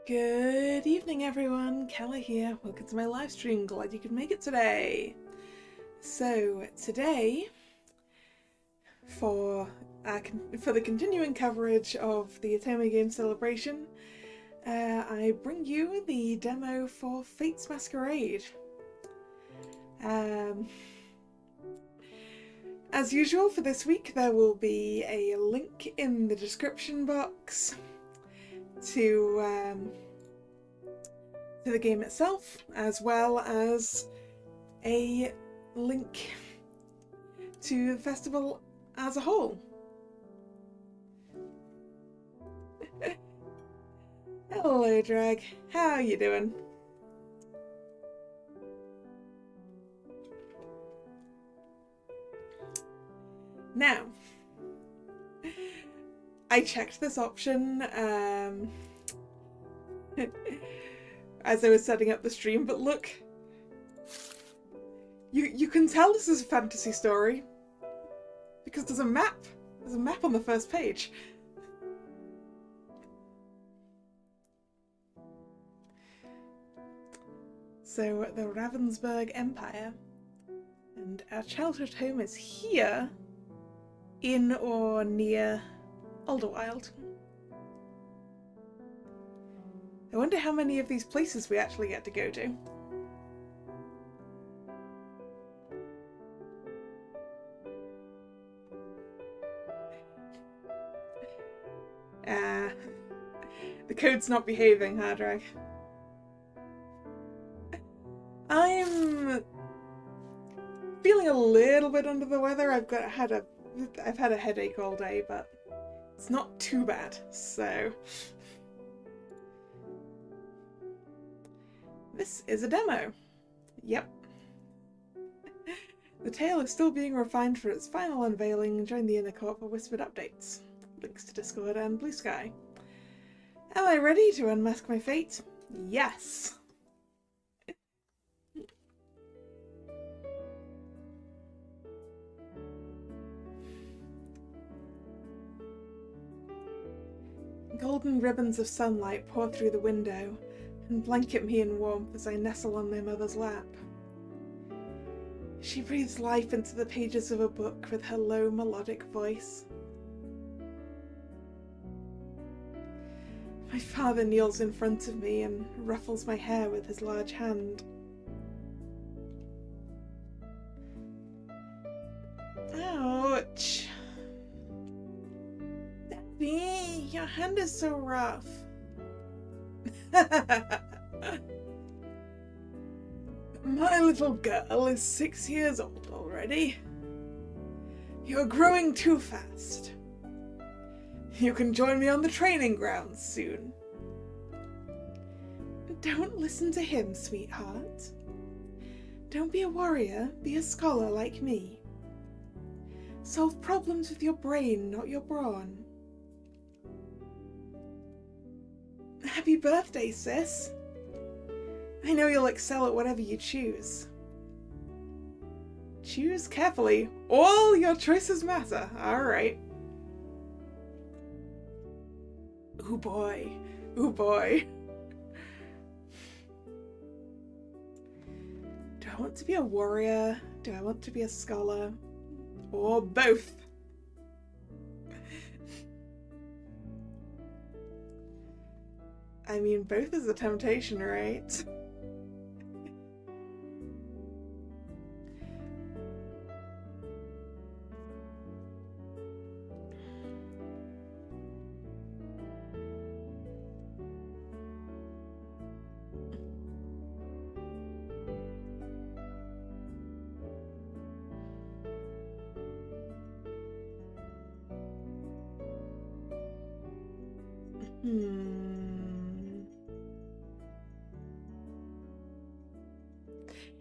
Good evening, everyone. Kalla here. Welcome to my live stream. Glad you could make it today. So today, for the continuing coverage of the Otome Games Celebration, I bring you the demo for Fate's Masquerade. As usual for this week, there will be a link in the description box to the game itself, as well as a link to the festival as a whole. Hello, Drag. How are you doing? Now, I checked this option as I was setting up the stream, but look, you can tell this is a fantasy story because there's a map. There's a map on the first page. So the Ravensburg Empire, and our childhood home is here, in or near Alderwild. I wonder how many of these places we actually get to go to. The code's not behaving, huh, Drag? I'm feeling a little bit under the weather. I've had a headache all day, but it's not too bad, so. This is a demo. Yep. The tale is still being refined for its final unveiling. Join the inner court for whispered updates. Links to Discord and Blue Sky. Am I ready to unmask my fate? Yes! Golden ribbons of sunlight pour through the window and blanket me in warmth as I nestle on my mother's lap. She breathes life into the pages of a book with her low melodic voice. My father kneels in front of me and ruffles my hair with his large hand. Ouch! Daddy, your hand is so rough. My little girl is 6 years old already. You're growing too fast. You can join me on the training grounds soon. Don't listen to him, sweetheart. Don't be a warrior, be a scholar like me. Solve problems with your brain, not your brawn. Happy birthday, sis. I know you'll excel at whatever you choose. Choose carefully. All your choices matter. Alright. Ooh boy. Ooh boy. Do I want to be a warrior? Do I want to be a scholar? Or both? I mean, both is a temptation, right?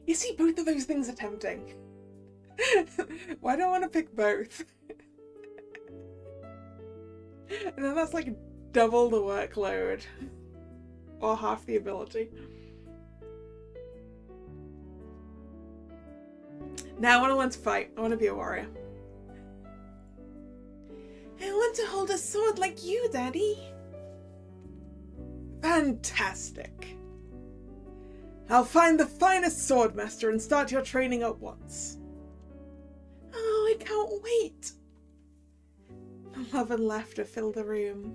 You see, both of those things are tempting. Why do I want to pick both? And then that's like double the workload. Or half the ability. Now I want to learn to fight. I want to be a warrior. I want to hold a sword like you, Daddy. Fantastic. I'll find the finest swordmaster and start your training at once. Oh, I can't wait. Love and laughter fill the room.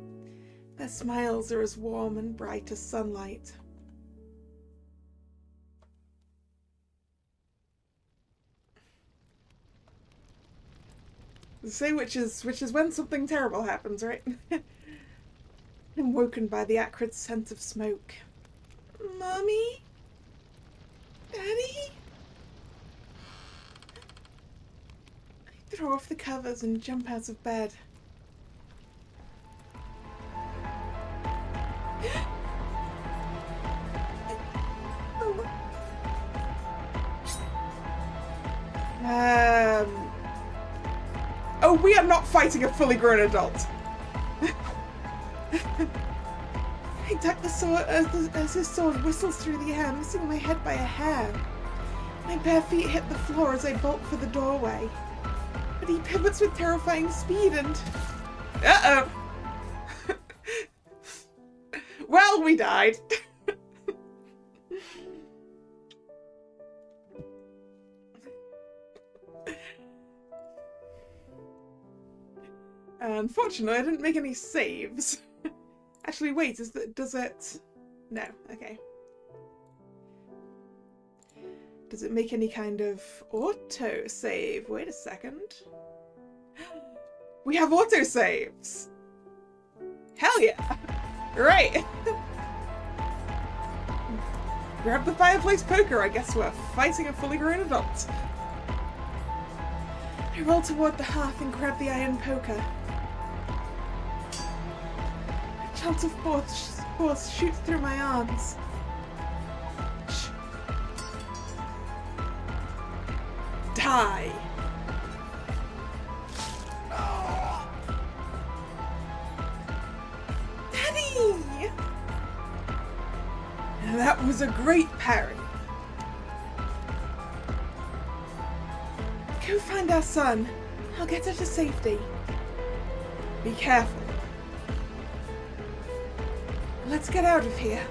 Their smiles are as warm and bright as sunlight. Say which is when something terrible happens, right? I'm woken by the acrid scent of smoke. Mommy? Daddy? I throw off the covers and jump out of bed. Oh, we are not fighting a fully grown adult. I duck the sword as his sword whistles through the air, missing my head by a hair. My bare feet hit the floor as I bolt for the doorway. But he pivots with terrifying speed and... Uh-oh! Well, we died. Unfortunately, I didn't make any saves. Actually, wait, does it... No, okay. Does it make any kind of auto-save? Wait a second. We have auto-saves! Hell yeah! Right! Grab the fireplace poker, I guess we're fighting a fully grown adult. I roll toward the hearth and grab the iron poker. A jolt of force shoots through my arms. Die! Daddy! That was a great parry. Go find our son. I'll get her to safety. Be careful. Let's get out of here.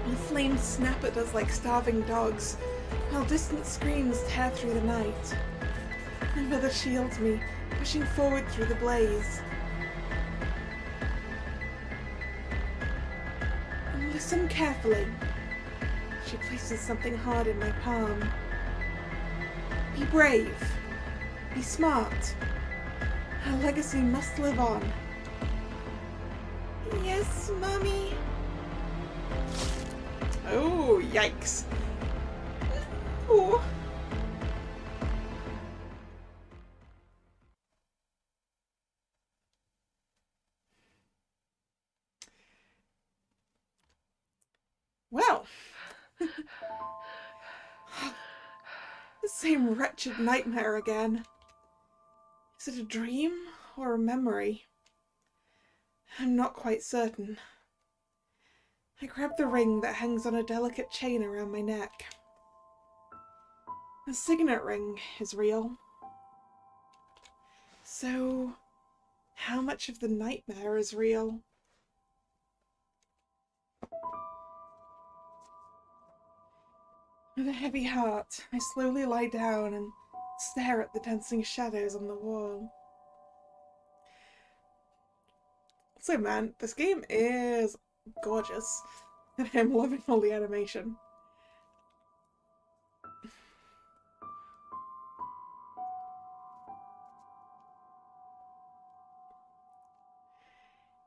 The flames snap at us like starving dogs, while distant screams tear through the night. My mother shields me, pushing forward through the blaze. Listen carefully. She places something hard in my palm. Be brave. Be smart. Our legacy must live on. Yes, Mommy. Oh, yikes. No. Well. The same wretched nightmare again. Is it a dream or a memory? I'm not quite certain. I grab the ring that hangs on a delicate chain around my neck. The signet ring is real. So, how much of the nightmare is real? With a heavy heart, I slowly lie down and stare at the dancing shadows on the wall. So man, this game is gorgeous, and I'm loving all the animation.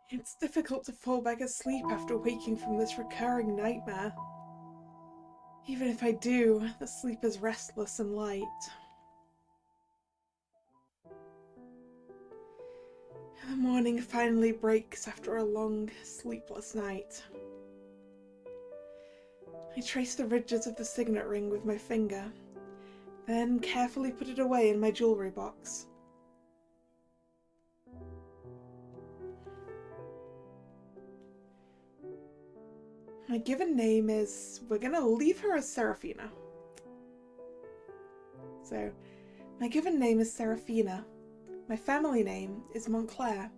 It's difficult to fall back asleep after waking from this recurring nightmare. Even if I do, the sleep is restless and light. The morning finally breaks after a long, sleepless night. I trace the ridges of the signet ring with my finger, then carefully put it away in my jewellery box. My given name is... we're gonna leave her as Seraphina. So, my given name is Seraphina. My family name is Montclair.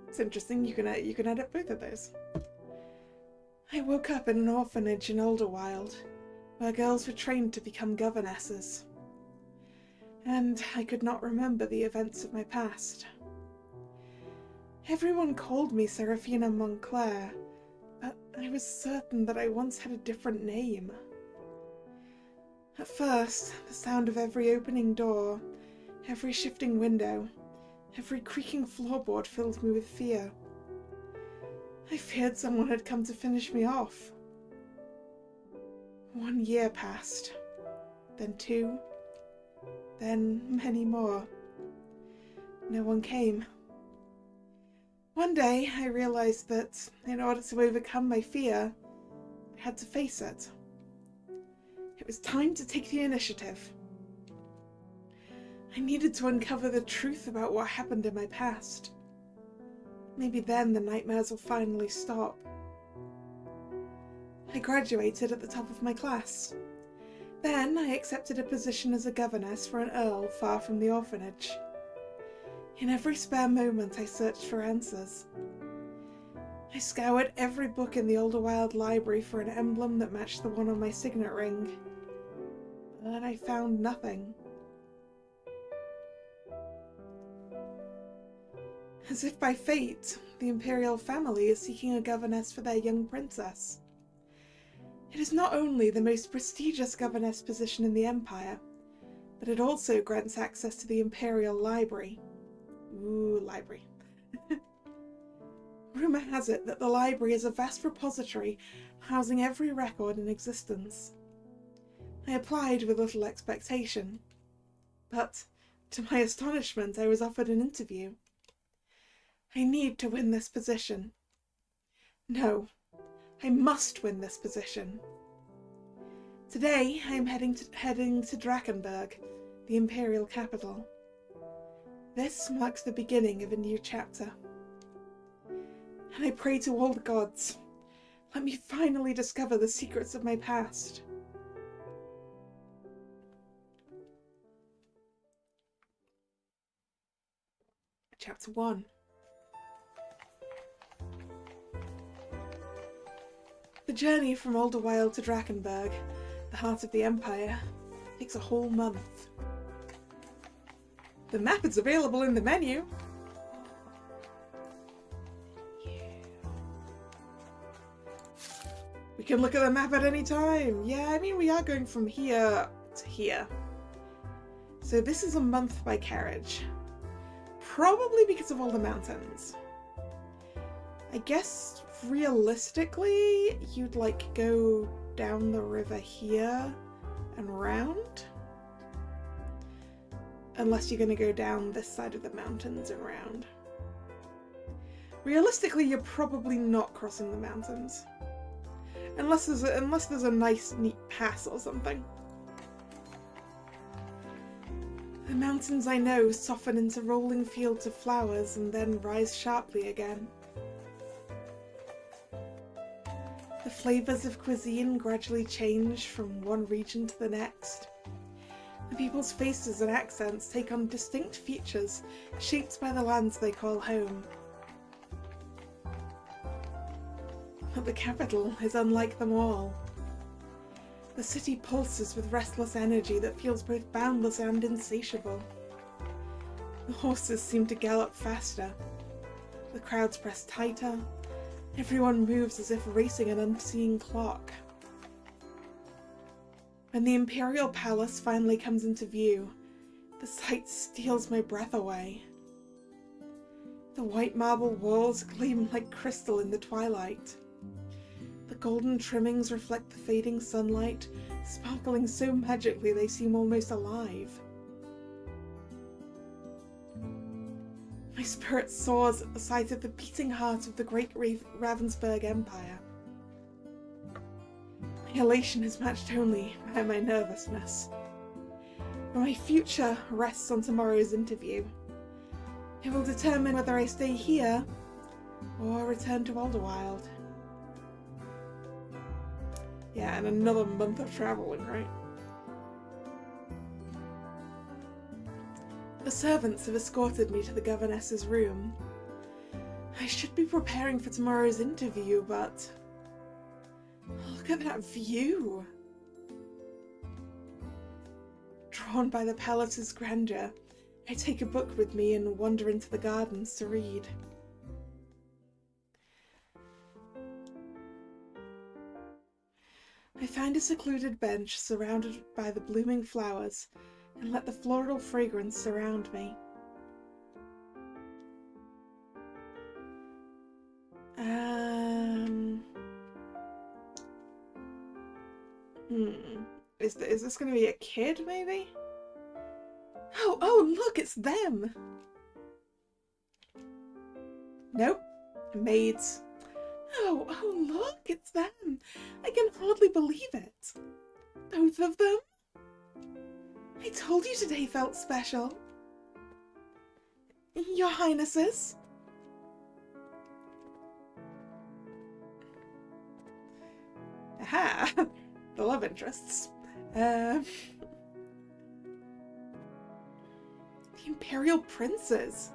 It's interesting, you can edit both of those. I woke up in an orphanage in Olderwild, where girls were trained to become governesses. And I could not remember the events of my past. Everyone called me Serafina Montclair, but I was certain that I once had a different name. At first, the sound of every opening door, every shifting window, every creaking floorboard filled me with fear. I feared someone had come to finish me off. 1 year passed, then 2, then many more. No one came. One day, I realized that in order to overcome my fear, I had to face it. It was time to take the initiative. I needed to uncover the truth about what happened in my past. Maybe then the nightmares will finally stop. I graduated at the top of my class. Then I accepted a position as a governess for an earl far from the orphanage. In every spare moment I searched for answers. I scoured every book in the Olderwild library for an emblem that matched the one on my signet ring. But I found nothing. As if by fate, the imperial family is seeking a governess for their young princess. It is not only the most prestigious governess position in the Empire, but it also grants access to the imperial library. Ooh, library. Rumour has it that the library is a vast repository housing every record in existence. I applied with little expectation, but to my astonishment I was offered an interview. I need to win this position. No, I must win this position. Today I am heading to Drakenberg, the imperial capital. This marks the beginning of a new chapter. And I pray to all the gods, let me finally discover the secrets of my past. Chapter 1. The journey from Olderwild to Drakenberg, the heart of the Empire, takes a whole month. The map is available in the menu. We can look at the map at any time. Yeah, I mean, we are going from here to here. So this is a month by carriage. Probably because of all the mountains. I guess realistically, you'd like go down the river here and round. Unless you're going to go down this side of the mountains and round. Realistically, you're probably not crossing the mountains. Unless there's a nice, neat pass or something. The mountains, I know, soften into rolling fields of flowers and then rise sharply again. The flavours of cuisine gradually change from one region to the next. The people's faces and accents take on distinct features shaped by the lands they call home. But the capital is unlike them all. The city pulses with restless energy that feels both boundless and insatiable. The horses seem to gallop faster. The crowds press tighter. Everyone moves as if racing an unseen clock. When the Imperial Palace finally comes into view, the sight steals my breath away. The white marble walls gleam like crystal in the twilight. The golden trimmings reflect the fading sunlight, sparkling so magically they seem almost alive. My spirit soars at the sight of the beating heart of the great Ravensburg Empire. My elation is matched only by my nervousness. But my future rests on tomorrow's interview. It will determine whether I stay here or return to Olderwild. Yeah, and another month of traveling, right? The servants have escorted me to the governess's room. I should be preparing for tomorrow's interview, but look at that view. Drawn by the palace's grandeur, I take a book with me and wander into the gardens to read. I find a secluded bench surrounded by the blooming flowers and let the floral fragrance surround me. Is this going to be a kid, maybe? Oh, look, it's them! Nope. Maids. Oh, look, it's them! I can hardly believe it. Both of them? I told you today felt special. Your Highnesses? Aha! The love interests. The Imperial Princes.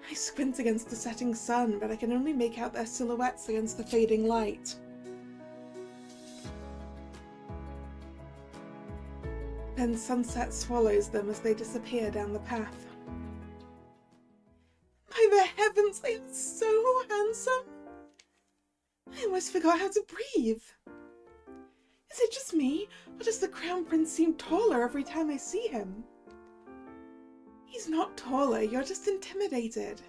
I squint against the setting sun, but I can only make out their silhouettes against the fading light. Then sunset swallows them as they disappear down the path. By the heavens, they are so handsome! I almost forgot how to breathe. Is it just me, or does the Crown Prince seem taller every time I see him? He's not taller, you're just intimidated.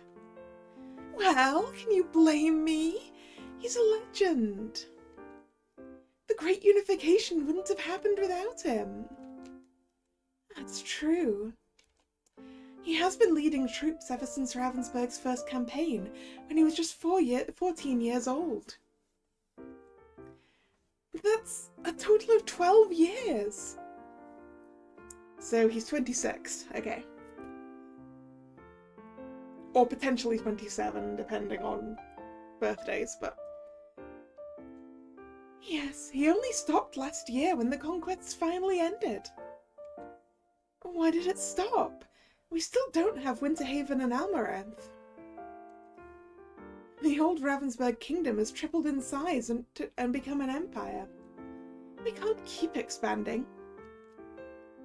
Well, can you blame me? He's a legend. The Great Unification wouldn't have happened without him. That's true. He has been leading troops ever since Ravensburg's first campaign, when he was just 14 years old. That's a total of 12 years. So he's 26, okay. Or potentially 27, depending on birthdays, but... Yes, he only stopped last year when the conquests finally ended. Why did it stop? We still don't have Winterhaven and Almaranth. The old Ravensburg kingdom has tripled in size and become an empire. We can't keep expanding.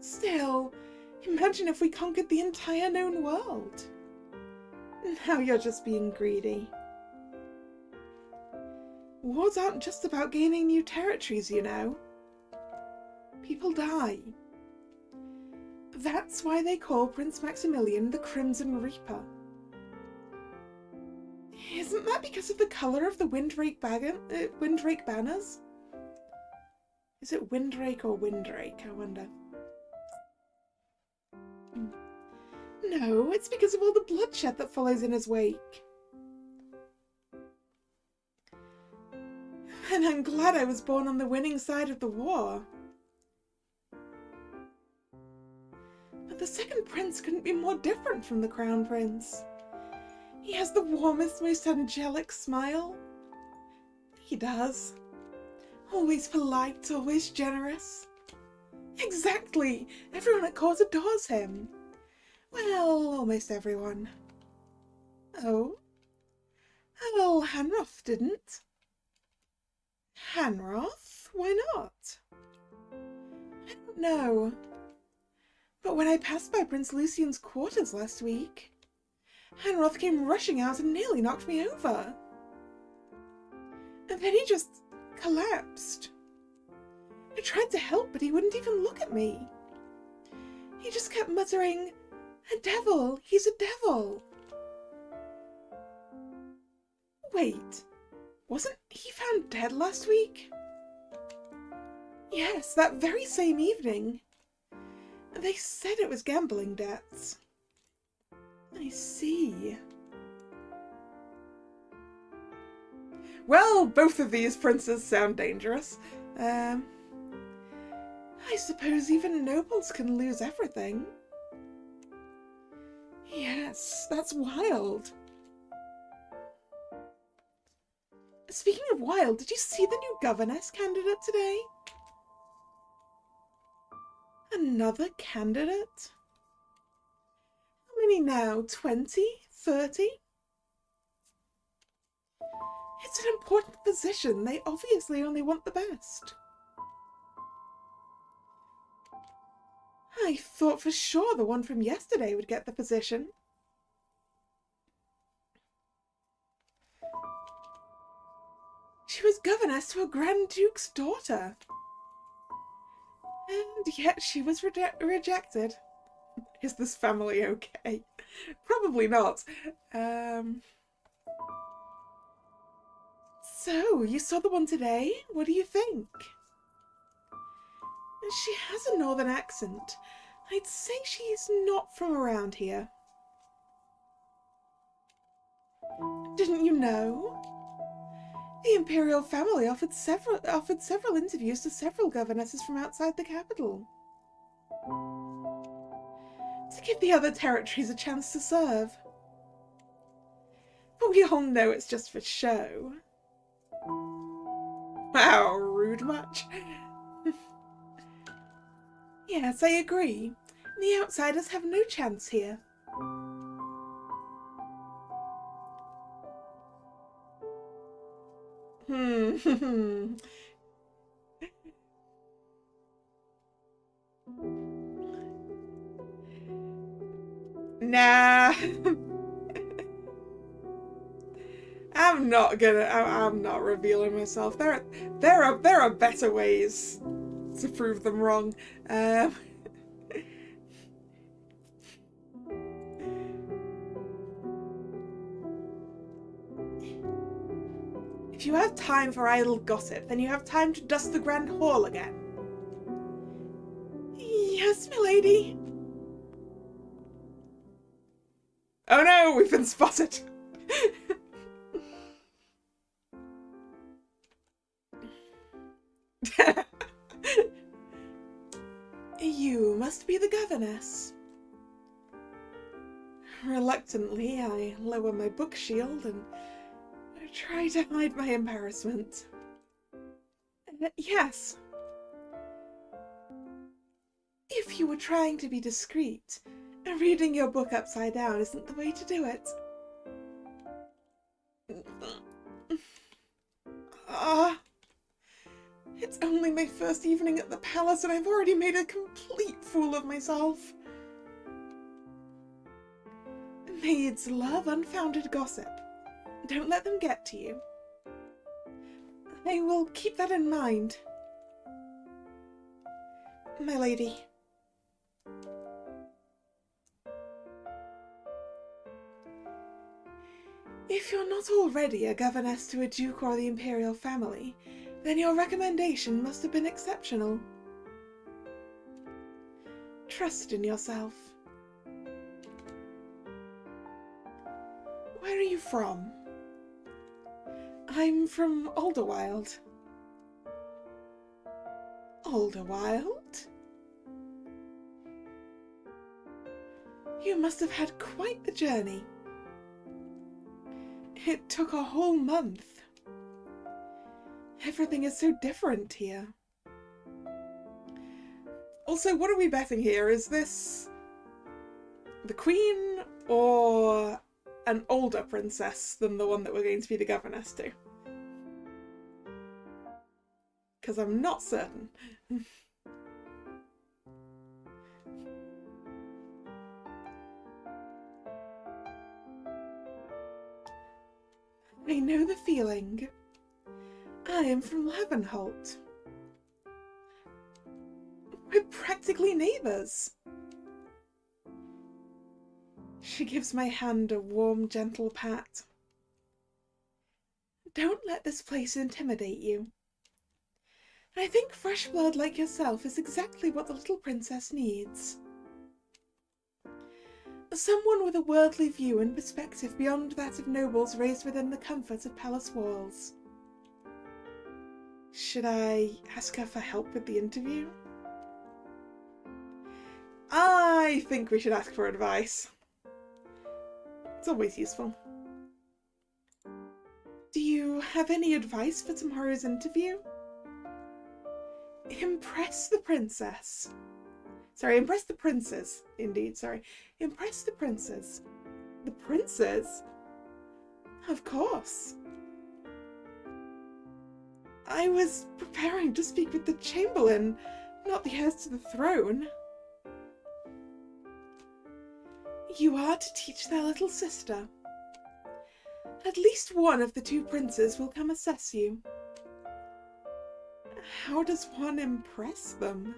Still, imagine if we conquered the entire known world. Now you're just being greedy. Wars aren't just about gaining new territories, you know. People die. That's why they call Prince Maximilian the Crimson Reaper. Isn't that because of the colour of the Windrake banners? Is it Windrake or Windrake, I wonder? No, it's because of all the bloodshed that follows in his wake. And I'm glad I was born on the winning side of the war. But the second prince couldn't be more different from the Crown Prince. He has the warmest, most angelic smile. He does. Always polite, always generous. Exactly! Everyone at court adores him. Well, almost everyone. Oh? Well, Hanroth didn't. Hanroth? Why not? I don't know. But when I passed by Prince Lucian's quarters last week, Hanroth came rushing out and nearly knocked me over. And then he just collapsed. I tried to help, but he wouldn't even look at me. He just kept muttering, "A devil! He's a devil!" Wait, wasn't he found dead last week? Yes, that very same evening. They said it was gambling debts. I see. Well, both of these princes sound dangerous. I suppose even nobles can lose everything. Yes, that's wild. Speaking of wild, did you see the new governess candidate today? Another candidate? many now? 20? 30? It's an important position. They obviously only want the best. I thought for sure the one from yesterday would get the position. She was governess to a Grand Duke's daughter. And yet she was rejected. Is this family okay? Probably not. So, you saw the one today? What do you think? She has a northern accent. I'd say she's not from around here. Didn't you know? The Imperial family offered several interviews to several governesses from outside the capital. To give the other territories a chance to serve. But we all know it's just for show. Wow, rude much. Yes, I agree. The outsiders have no chance here. Nah. I'm not revealing myself. There are better ways to prove them wrong. If you have time for idle gossip, then you have time to dust the Grand Hall again. Yes, milady. Oh no, we've been spotted. You must be the governess. Reluctantly, I lower my book shield and try to hide my embarrassment. Yes. If you were trying to be discreet, reading your book upside down isn't the way to do it. It's only my first evening at the palace and I've already made a complete fool of myself. Maids love unfounded gossip. Don't let them get to you. I will keep that in mind. My lady. If you're not already a governess to a duke or the imperial family, then your recommendation must have been exceptional. Trust in yourself. Where are you from? I'm from Alderwild. Alderwild? You must have had quite the journey. It took a whole month. Everything is so different here. Also, what are we betting here? Is this the Queen or an older princess than the one that we're going to be the governess to? Because I'm not certain. I know the feeling. I am from Levenholt. We're practically neighbours. She gives my hand a warm, gentle pat. Don't let this place intimidate you. I think fresh blood like yourself is exactly what the little princess needs. Someone with a worldly view and perspective beyond that of nobles raised within the comfort of palace walls. Should I ask her for help with the interview? I think we should ask for advice. It's always useful. Do you have any advice for tomorrow's interview? Impress the princess. Sorry, impress the princes. Indeed, sorry. Impress the princes. The princes? Of course. I was preparing to speak with the Chamberlain, not the heirs to the throne. You are to teach their little sister. At least one of the two princes will come assess you. How does one impress them?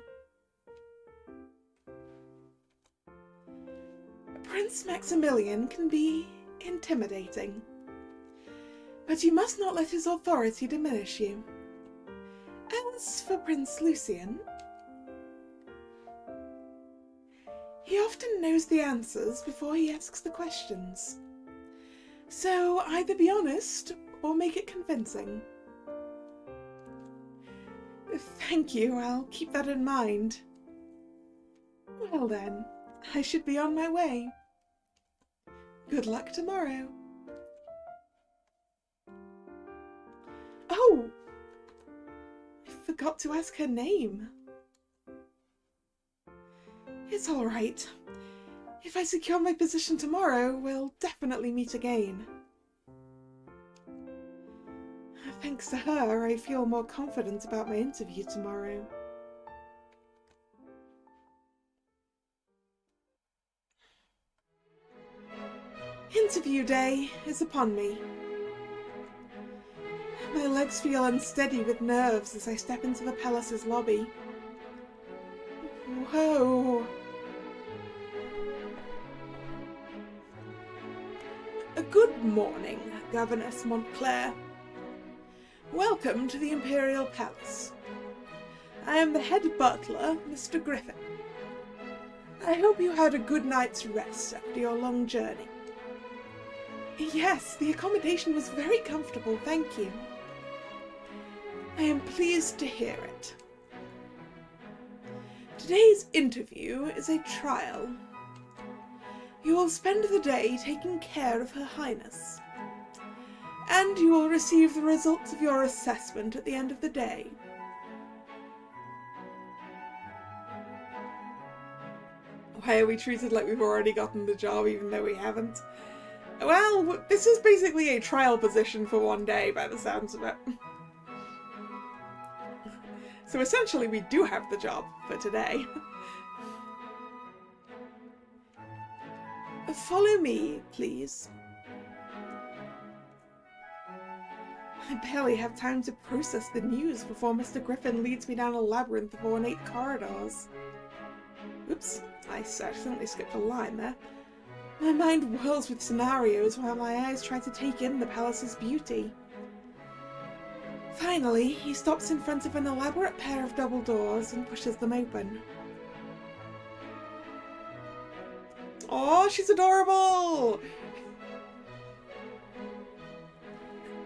Prince Maximilian can be intimidating, but you must not let his authority diminish you. As for Prince Lucian, he often knows the answers before he asks the questions. So either be honest or make it convincing. Thank you, I'll keep that in mind. Well then, I should be on my way. Good luck tomorrow. Oh! I forgot to ask her name. It's all right. If I secure my position tomorrow, we'll definitely meet again. Thanks to her, I feel more confident about my interview tomorrow. Interview day is upon me. My legs feel unsteady with nerves as I step into the palace's lobby. Whoa! Good morning, Governess Montclair. Welcome to the Imperial Palace. I am the head butler, Mr. Griffin. I hope you had a good night's rest after your long journey. Yes, the accommodation was very comfortable, thank you. I am pleased to hear it. Today's interview is a trial. You will spend the day taking care of Her Highness, and you will receive the results of your assessment at the end of the day. Why are we treated like we've already gotten the job even though we haven't? Well, this is basically a trial position for one day by the sounds of it. So essentially we do have the job for today. Follow me, please. I barely have time to process the news before Mr. Griffin leads me down a labyrinth of ornate corridors. Oops, I accidentally skipped a line there. My mind whirls with scenarios while my eyes try to take in the palace's beauty. Finally, he stops in front of an elaborate pair of double doors and pushes them open. Oh, she's adorable!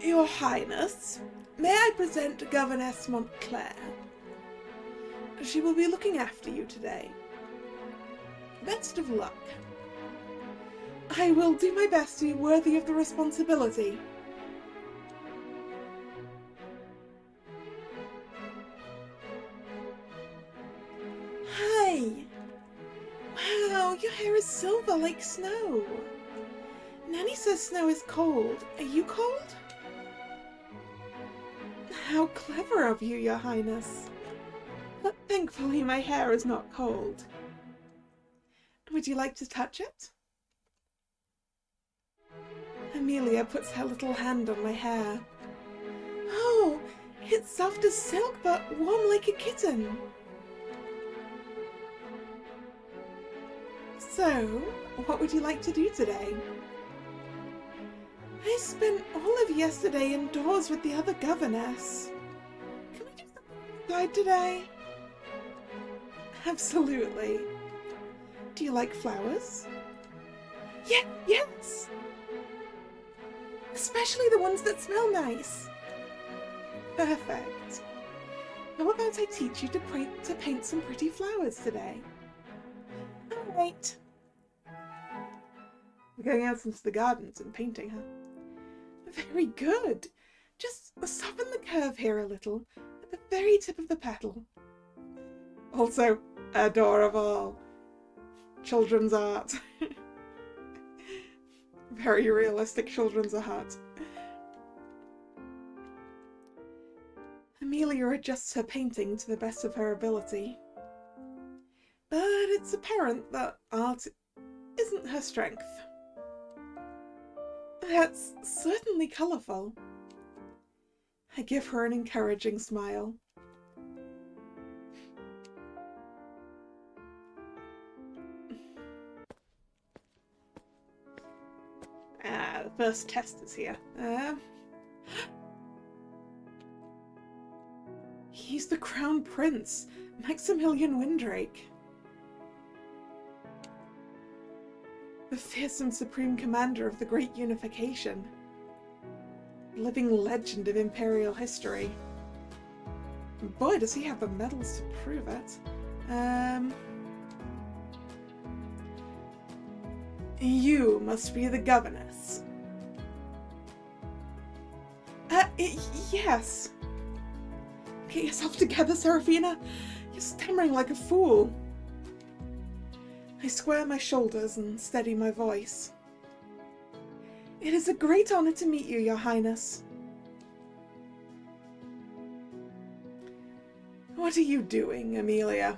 Your Highness, may I present Governess Montclair? She will be looking after you today. Best of luck. I will do my best to be worthy of the responsibility. Hi! Wow, your hair is silver like snow. Nanny says snow is cold. Are you cold? How clever of you, Your Highness. But thankfully my hair is not cold. Would you like to touch it? Amelia puts her little hand on my hair. Oh, it's soft as silk but warm like a kitten. So, what would you like to do today? I spent all of yesterday indoors with the other governess. Can we do something outside today? Absolutely. Do you like flowers? Yeah, yes! Especially the ones that smell nice. Perfect. How about I teach you to paint some pretty flowers today? Alright. We're going out into the gardens and painting her. Very good. Just soften the curve here a little, at the very tip of the petal. Also, Adorable. Children's art. Very realistic children's art. Amelia adjusts her painting to the best of her ability. But it's apparent that art isn't her strength. That's certainly colourful. I give her an encouraging smile. The first test is here. He's the Crown Prince, Maximilian Windrake. The fearsome Supreme Commander of the Great Unification. Living legend of Imperial history. Boy, does he have the medals to prove it. You must be the governess. Yes. Get yourself together, Seraphina. You're stammering like a fool. I square my shoulders and steady my voice. It is a great honor to meet you, Your Highness. What are you doing, Amelia?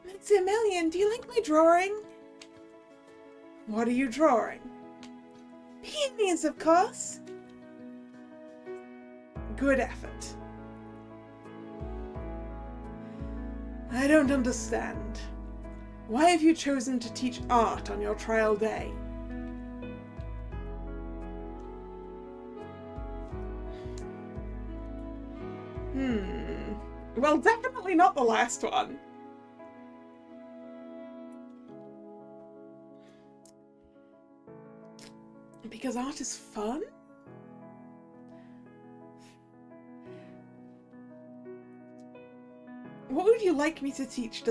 Maximilian, do you like my drawing? What are you drawing? Peonies, of course. Good effort. I don't understand. Why have you chosen to teach art on your trial day? Well, definitely not the last one. Because art is fun? What would you like me to teach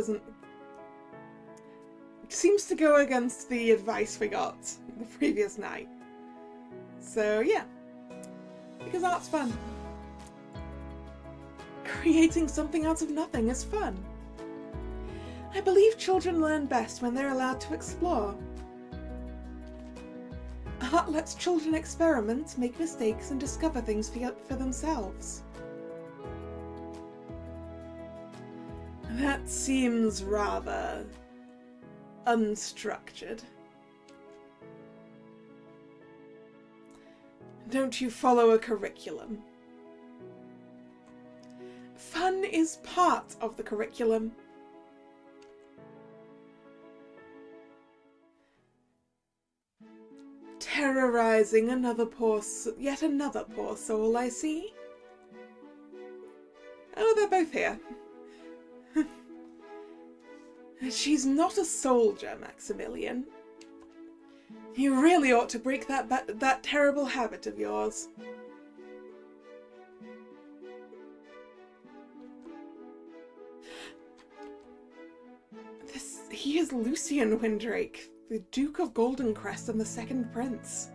seems to go against the advice we got the previous night. So yeah, because art's fun. Creating something out of nothing is fun. I believe children learn best when they're allowed to explore. Art lets children experiment, make mistakes, and discover things for themselves. That seems rather unstructured. Don't you follow a curriculum? Fun is part of the curriculum. Terrorizing yet another poor soul, I see. Oh, they're both here. She's not a soldier, Maximilian. You really ought to break that terrible habit of yours. He is Lucian Windrake, the Duke of Goldencrest and the Second Prince.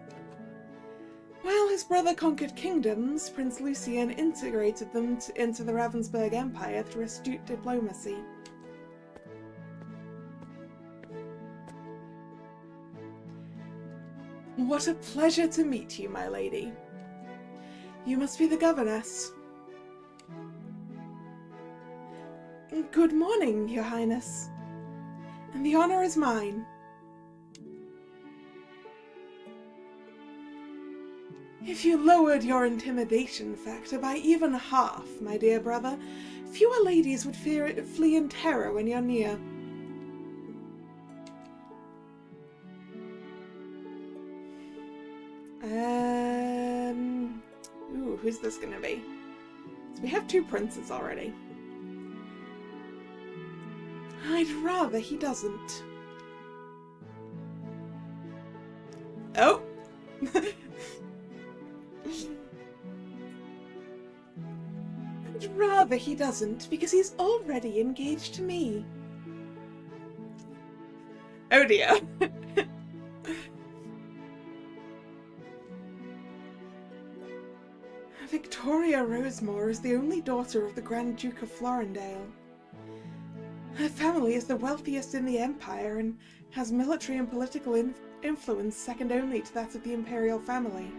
While his brother conquered kingdoms, Prince Lucian integrated them into the Ravensburg Empire through astute diplomacy. What a pleasure to meet you, my lady. You must be the governess. Good morning, Your Highness. And the honor is mine. If you lowered your intimidation factor by even half, my dear brother, fewer ladies would flee in terror when you're near. Ooh, who's this gonna be? So we have two princes already. I'd rather he doesn't. Oh! I'd rather he doesn't, because he's already engaged to me. Oh dear. Victoria Rosemore is the only daughter of the Grand Duke of Florendale. Her family is the wealthiest in the Empire and has military and political influence second only to that of the Imperial family.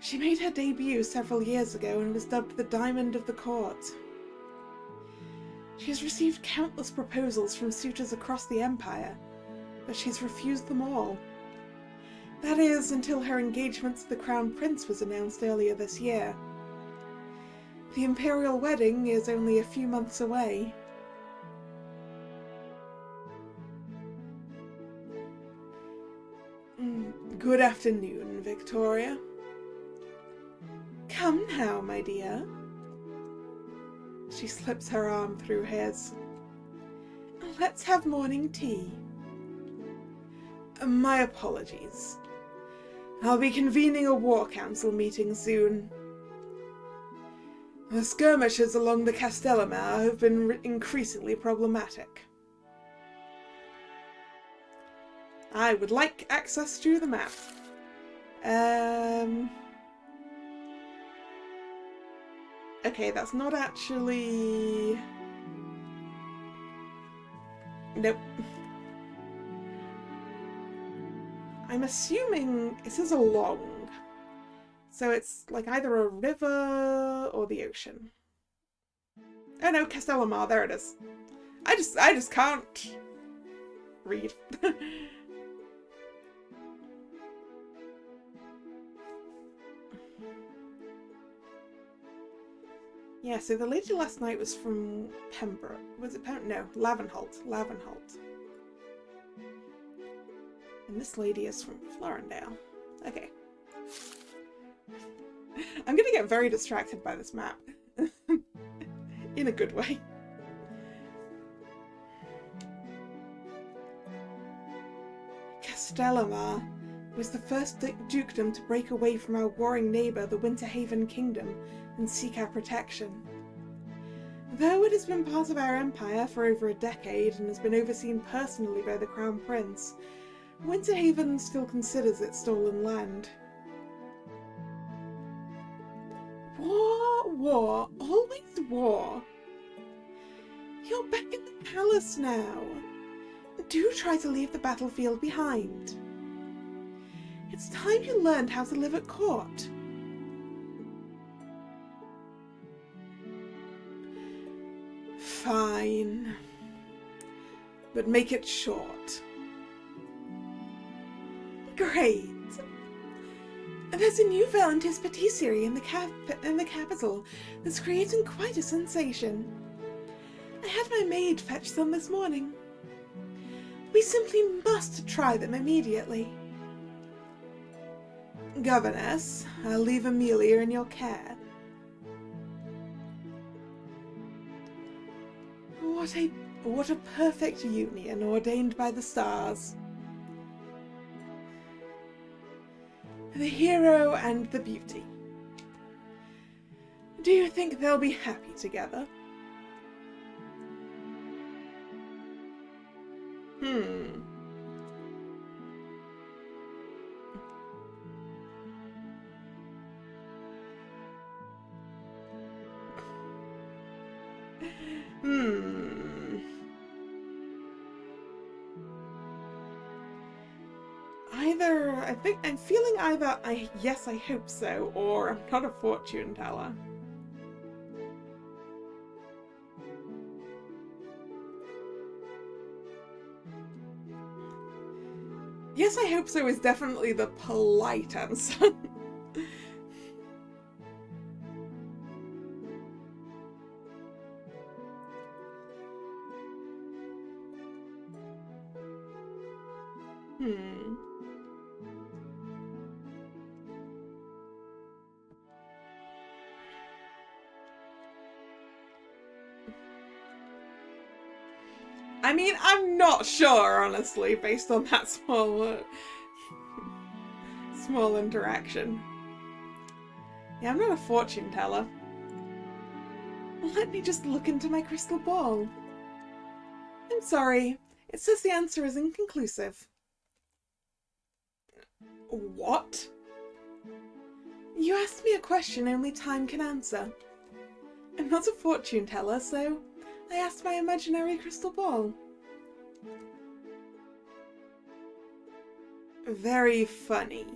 She made her debut several years ago and was dubbed the Diamond of the Court. She has received countless proposals from suitors across the Empire, but she's refused them all. That is, until her engagement to the Crown Prince was announced earlier this year. The Imperial wedding is only a few months away. Good afternoon, Victoria. Come now, my dear. She slips her arm through his. Let's have morning tea. My apologies. I'll be convening a war council meeting soon. The skirmishes along the Castellamare have been increasingly problematic. I would like access to the map. Okay, that's not actually... Nope. I'm assuming this is along. So it's like either a river or the ocean. Oh no, Castellamare, there it is. I just can't read. Yeah, so the lady last night was from Pembroke. Was it Pembroke? No, Lavenholt. Lavenholt. And this lady is from Florendale. Okay. I'm gonna get very distracted by this map. In a good way. Castellamare was the first dukedom to break away from our warring neighbour, the Winterhaven Kingdom, and seek our protection. Though it has been part of our empire for over a decade and has been overseen personally by the Crown Prince, Winterhaven still considers it stolen land. War, war, always war. You're back in the palace now. Do try to leave the battlefield behind. It's time you learned how to live at court. Fine. But make it short. Great. There's a new Valentis patisserie in the capital that's creating quite a sensation. I had my maid fetch some this morning. We simply must try them immediately. Governess, I'll leave Amelia in your care. What a perfect union ordained by the stars. The hero and the beauty. Do you think they'll be happy together? I'm feeling either yes, I hope so, or I'm not a fortune teller. Yes, I hope so is definitely the polite answer. I mean, I'm not sure, honestly, based on that small interaction. Yeah, I'm not a fortune teller. Let me just look into my crystal ball. I'm sorry, it says the answer is inconclusive. What? You asked me a question only time can answer. I'm not a fortune teller, so I asked my imaginary crystal ball. Very funny.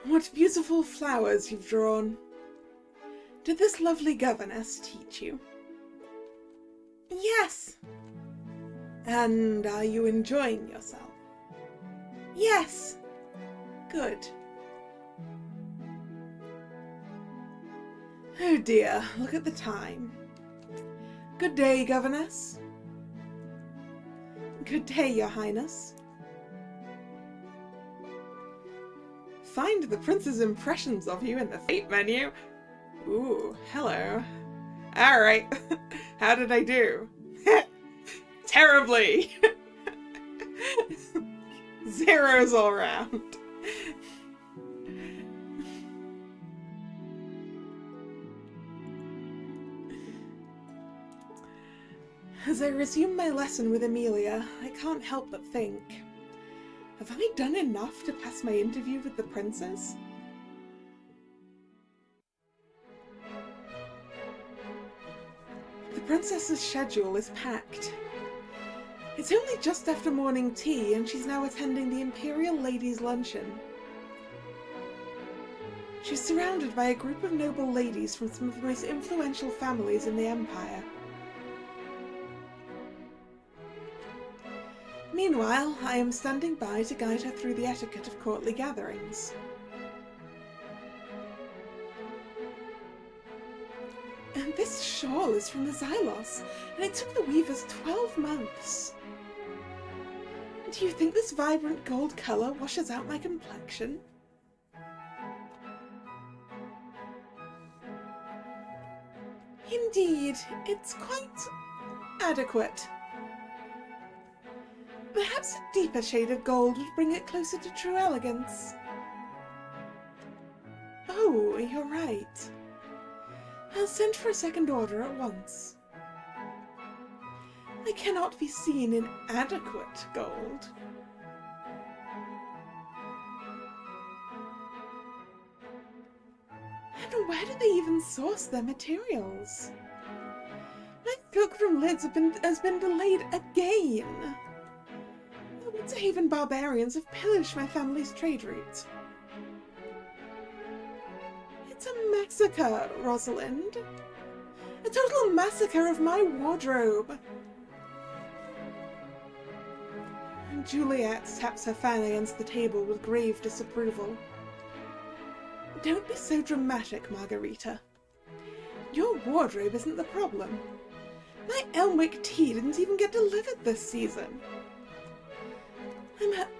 What beautiful flowers you've drawn. Did this lovely governess teach you? Yes. And are you enjoying yourself? Yes. Good. Oh dear, look at the time. Good day, governess. Good day, your highness. Find the prince's impressions of you in the fate menu. Ooh, hello. Alright, how did I do? Terribly! Zeros all round. As I resume my lesson with Amelia, I can't help but think, have I done enough to pass my interview with the princess? The princess's schedule is packed. It's only just after morning tea and she's now attending the Imperial Ladies' Luncheon. She's surrounded by a group of noble ladies from some of the most influential families in the Empire. Meanwhile, I am standing by to guide her through the etiquette of courtly gatherings. And this shawl is from the Xylos, and it took the weavers 12 months. Do you think this vibrant gold colour washes out my complexion? Indeed, it's quite adequate. Perhaps a deeper shade of gold would bring it closer to true elegance. Oh, you're right. I'll send for a second order at once. I cannot be seen in adequate gold. And where do they even source their materials? My fulcrum lids has been delayed again. The Winterhaven barbarians have pillaged my family's trade route. It's a massacre, Rosalind. A total massacre of my wardrobe. Juliet taps her fan against the table with grave disapproval. Don't be so dramatic, Margarita. Your wardrobe isn't the problem. My Elmwick tea didn't even get delivered this season.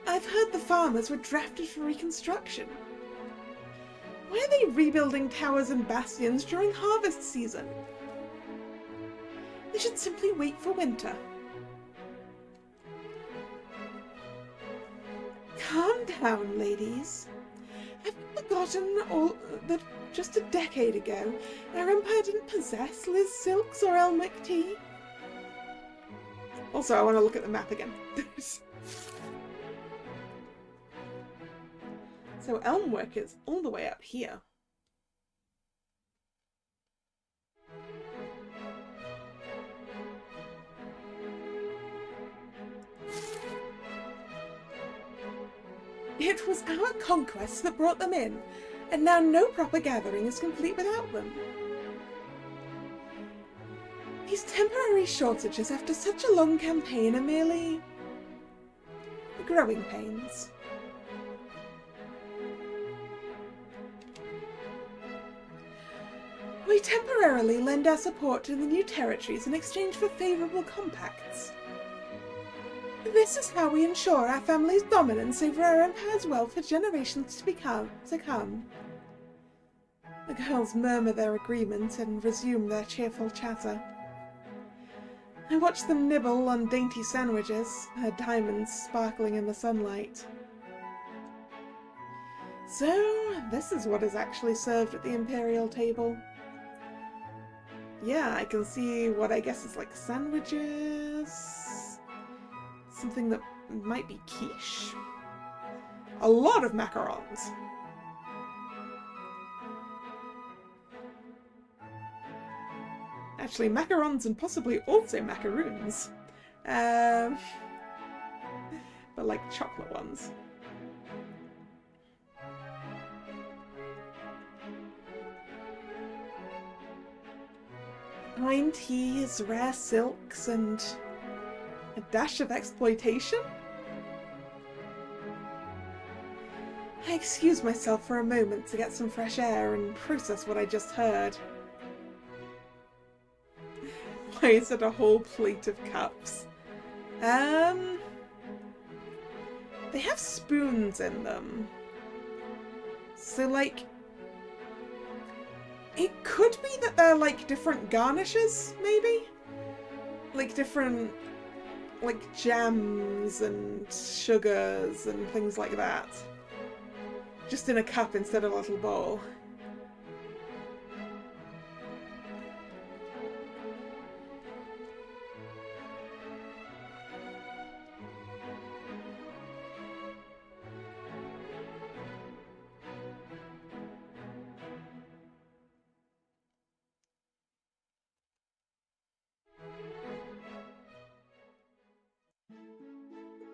I've heard the farmers were drafted for reconstruction. Why are they rebuilding towers and bastions during harvest season? They should simply wait for winter. Calm down, ladies. Have you forgotten all that just a decade ago our empire didn't possess Liz silks or Elmwick tea? Also, I want to look at the map again. So Elmwick is all the way up here. It was our conquest that brought them in, and now no proper gathering is complete without them. These temporary shortages after such a long campaign are merely growing pains. We temporarily lend our support to the new territories in exchange for favourable compacts. This is how we ensure our family's dominance over our empire's wealth for generations to come. The girls murmur their agreement and resume their cheerful chatter. I watch them nibble on dainty sandwiches, their diamonds sparkling in the sunlight. So, this is what is actually served at the imperial table. Yeah, I can see what I guess is like sandwiches. Something that might be quiche. A lot of macarons. Actually, macarons and possibly also macaroons. But like chocolate ones. Fine teas, rare silks, and a dash of exploitation? I excuse myself for a moment to get some fresh air and process what I just heard. Why is it a whole plate of cups? They have spoons in them. So, like, it could be that they're, like, different garnishes, maybe? Like, different, like, jams and sugars and things like that. Just in a cup instead of a little bowl.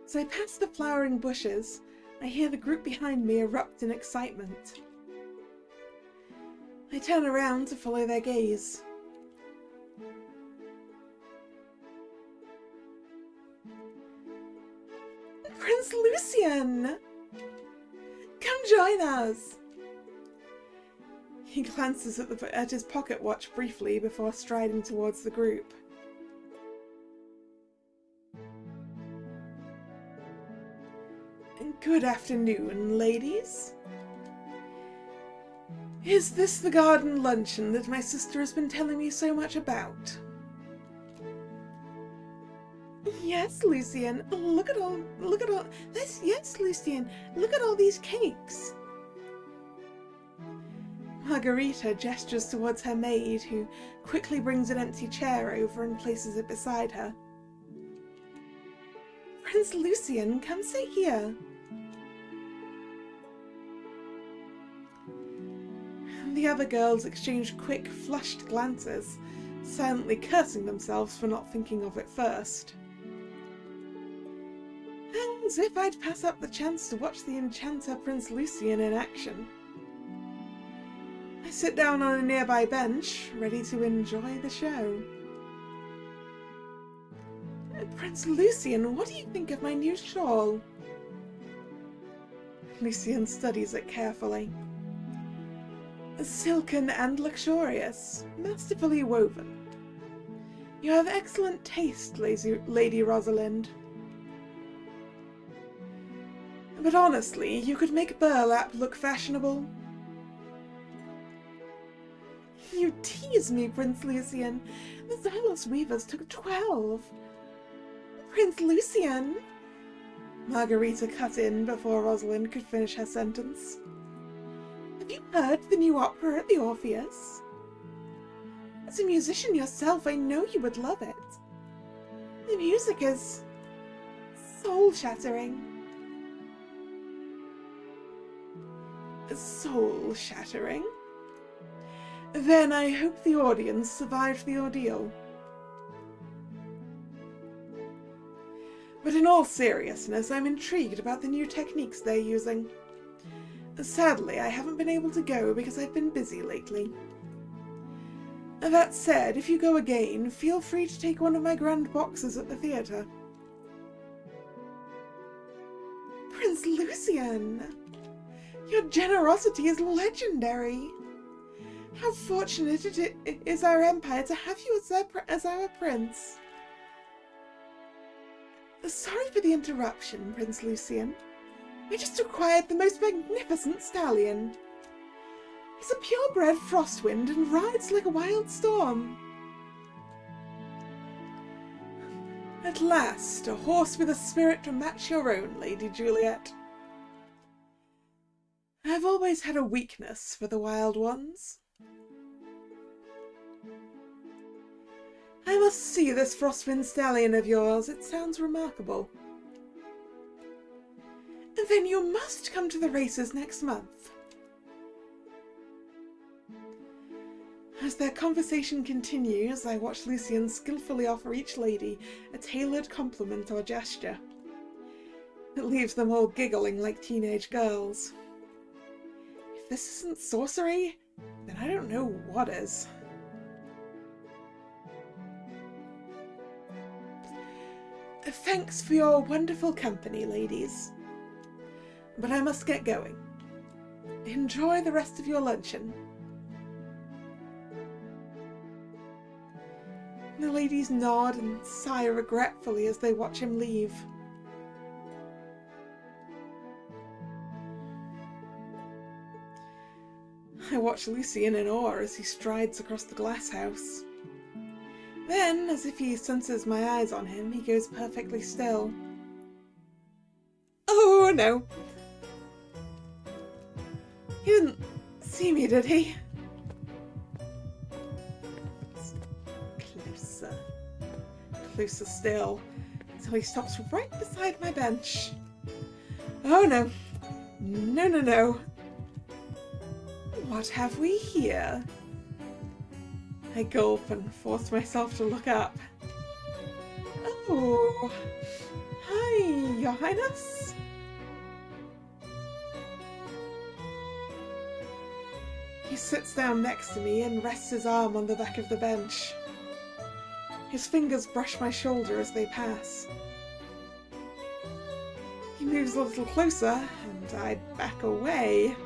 As I pass the flowering bushes, I hear the group behind me erupt in excitement. I turn around to follow their gaze. Prince Lucien! Come join us! He glances at his pocket watch briefly before striding towards the group. Good afternoon, ladies. Is this the garden luncheon that my sister has been telling me so much about? Yes, Lucien. Look at all this. Yes, Lucien. Look at all these cakes. Margarita gestures towards her maid, who quickly brings an empty chair over and places it beside her. Prince Lucien, come sit here. The other girls exchange quick, flushed glances, silently cursing themselves for not thinking of it first. As if I'd pass up the chance to watch the enchanter Prince Lucien in action. I sit down on a nearby bench, ready to enjoy the show. Prince Lucien, what do you think of my new shawl? Lucien studies it carefully. Silken and luxurious, masterfully woven. You have excellent taste, Lady Rosalind. But honestly, you could make burlap look fashionable. You tease me, Prince Lucien. The Xylos weavers took 12. Prince Lucien! Margarita cut in before Rosalind could finish her sentence. Have you heard the new opera at the Orpheus? As a musician yourself, I know you would love it. The music is soul-shattering. Soul-shattering? Then I hope the audience survived the ordeal. But in all seriousness, I'm intrigued about the new techniques they're using. Sadly, I haven't been able to go because I've been busy lately. That said, if you go again, feel free to take one of my grand boxes at the theatre. Prince Lucien! Your generosity is legendary! How fortunate it is our empire to have you as our prince. Sorry for the interruption, Prince Lucien. We just acquired the most magnificent stallion. He's a purebred frostwind and rides like a wild storm. At last, a horse with a spirit to match your own, Lady Juliet. I've always had a weakness for the wild ones. I must see this frostwind stallion of yours. It sounds remarkable. Then you must come to the races next month. As their conversation continues, I watch Lucian skillfully offer each lady a tailored compliment or gesture. It leaves them all giggling like teenage girls. If this isn't sorcery, then I don't know what is. Thanks for your wonderful company, ladies. But I must get going. Enjoy the rest of your luncheon. The ladies nod and sigh regretfully as they watch him leave. I watch Lucian in awe as he strides across the glass house. Then, as if he senses my eyes on him, he goes perfectly still. Oh no! He didn't see me, did he? Closer. Closer still, until he stops right beside my bench. Oh no. No, no, no. What have we here? I gulp and force myself to look up. Oh, hi, Your Highness. He sits down next to me and rests his arm on the back of the bench. His fingers brush my shoulder as they pass. He moves a little closer, and I back away.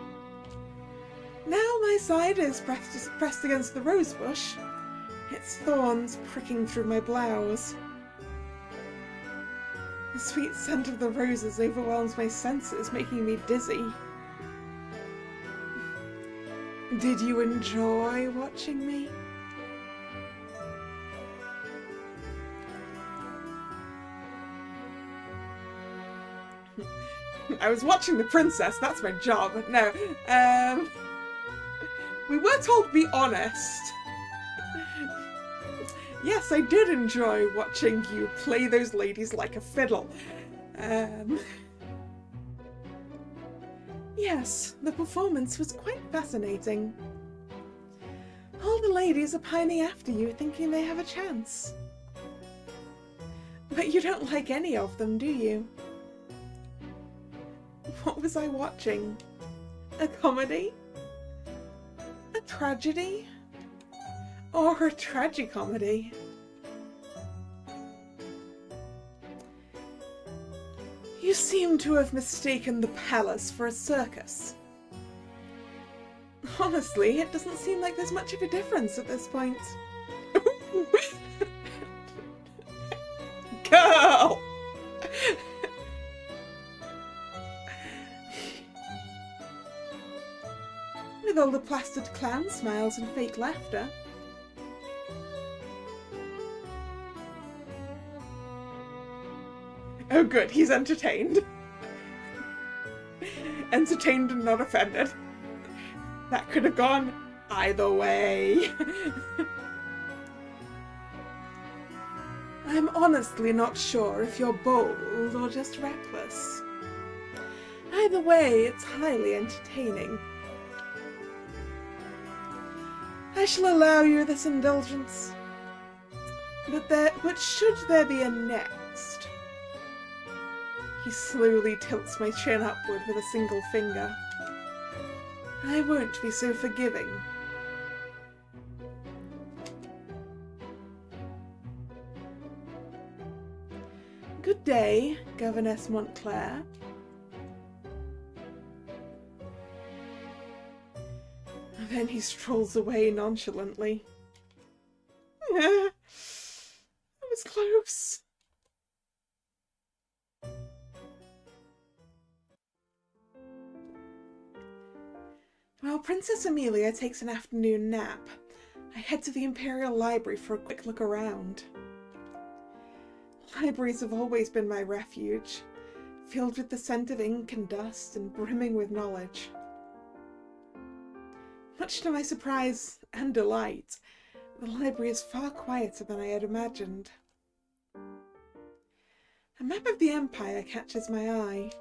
Now my side is pressed against the rosebush, its thorns pricking through my blouse. The sweet scent of the roses overwhelms my senses, making me dizzy. Did you enjoy watching me? I was watching the princess, that's my job. No, we were told to be honest. Yes, I did enjoy watching you play those ladies like a fiddle. Yes, the performance was quite fascinating. All the ladies are pining after you, thinking they have a chance. But you don't like any of them, do you? What was I watching? A comedy? A tragedy? Or a tragicomedy? You seem to have mistaken the palace for a circus. Honestly, it doesn't seem like there's much of a difference at this point. Girl! With all the plastered clown smiles and fake laughter. Oh good, he's entertained. Entertained and not offended. That could have gone either way. I'm honestly not sure if you're bold or just reckless. Either way, it's highly entertaining. I shall allow you this indulgence. But should there be a next? He slowly tilts my chin upward with a single finger. I won't be so forgiving. Good day, Governess Montclair. Then he strolls away nonchalantly. That was close. While Princess Amelia takes an afternoon nap, I head to the Imperial Library for a quick look around. Libraries have always been my refuge, filled with the scent of ink and dust and brimming with knowledge. Much to my surprise and delight, the library is far quieter than I had imagined. A map of the Empire catches my eye.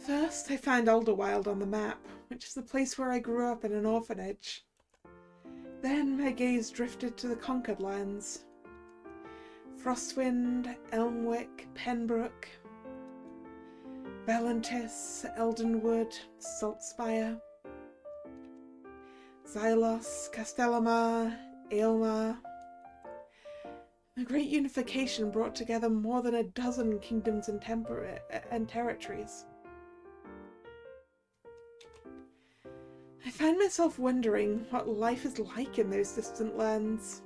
First, I find Alderwild on the map, which is the place where I grew up in an orphanage. Then my gaze drifted to the conquered lands. Frostwind, Elmwick, Pembroke, Valentis, Eldenwood, Saltspire, Xylos, Castellamar, Aelmar. The Great Unification brought together more than a dozen kingdoms and territories. I find myself wondering what life is like in those distant lands,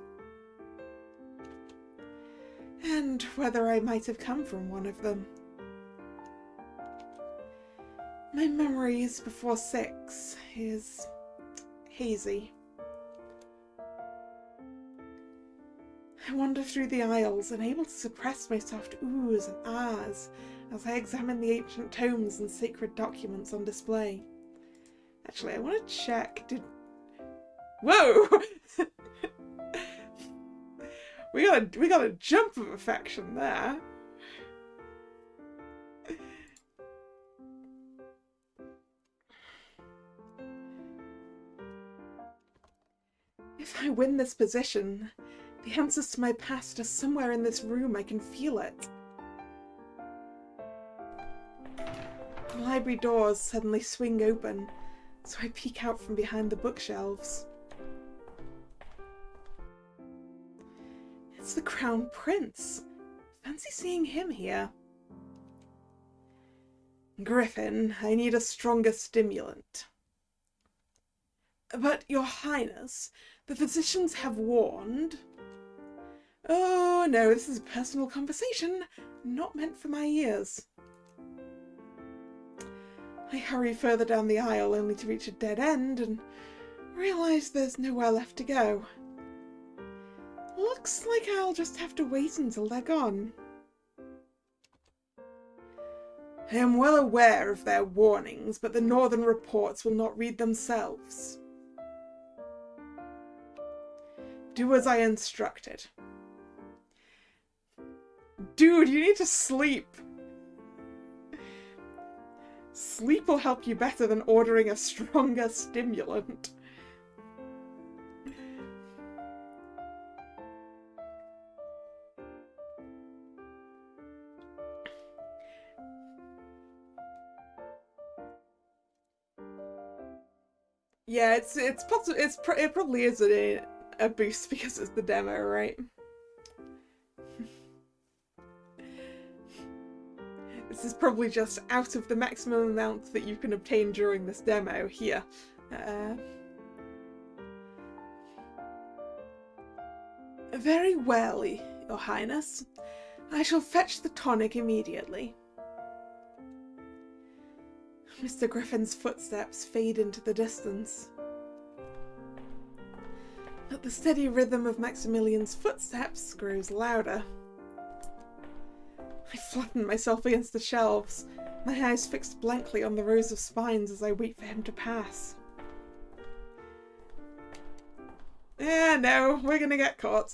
and whether I might have come from one of them. My memories before 6 is hazy. I wander through the aisles, unable to suppress my soft oohs and ahs as I examine the ancient tomes and sacred documents on display. Actually, I want to check. Whoa! we got a jump of affection there. If I win this position, the answers to my past are somewhere in this room. I can feel it. The library doors suddenly swing open, so I peek out from behind the bookshelves. It's the Crown Prince. Fancy seeing him here. Griffin, I need a stronger stimulant. But, Your Highness, the physicians have warned... Oh no, this is a personal conversation, not meant for my ears. I hurry further down the aisle only to reach a dead end and realise there's nowhere left to go. Looks like I'll just have to wait until they're gone. I am well aware of their warnings, but the northern reports will not read themselves. Do as I instructed. Dude, you need to sleep. Sleep will help you better than ordering a stronger stimulant. Yeah, it probably is a boost because it's the demo, right? This is probably just out of the maximum amount that you can obtain during this demo here. Very well, Your Highness. I shall fetch the tonic immediately. Mr. Griffin's footsteps fade into the distance. But the steady rhythm of Maximilian's footsteps grows louder. I flatten myself against the shelves, my eyes fixed blankly on the rows of spines as I wait for him to pass. No, we're gonna get caught.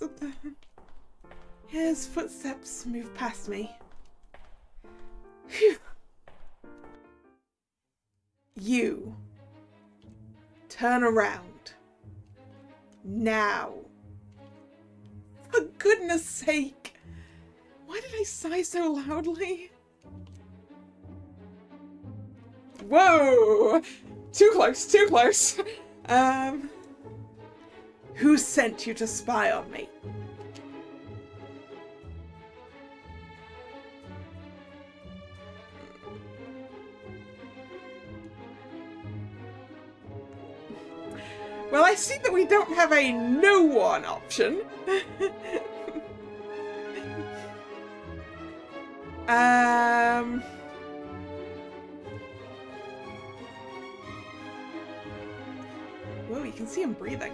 His footsteps move past me. Phew. You. Turn around. Now. For goodness sake. Why did I sigh so loudly? Whoa! Too close, too close. Who sent you to spy on me? Well, I see that we don't have a no one option. Whoa, you can see him breathing.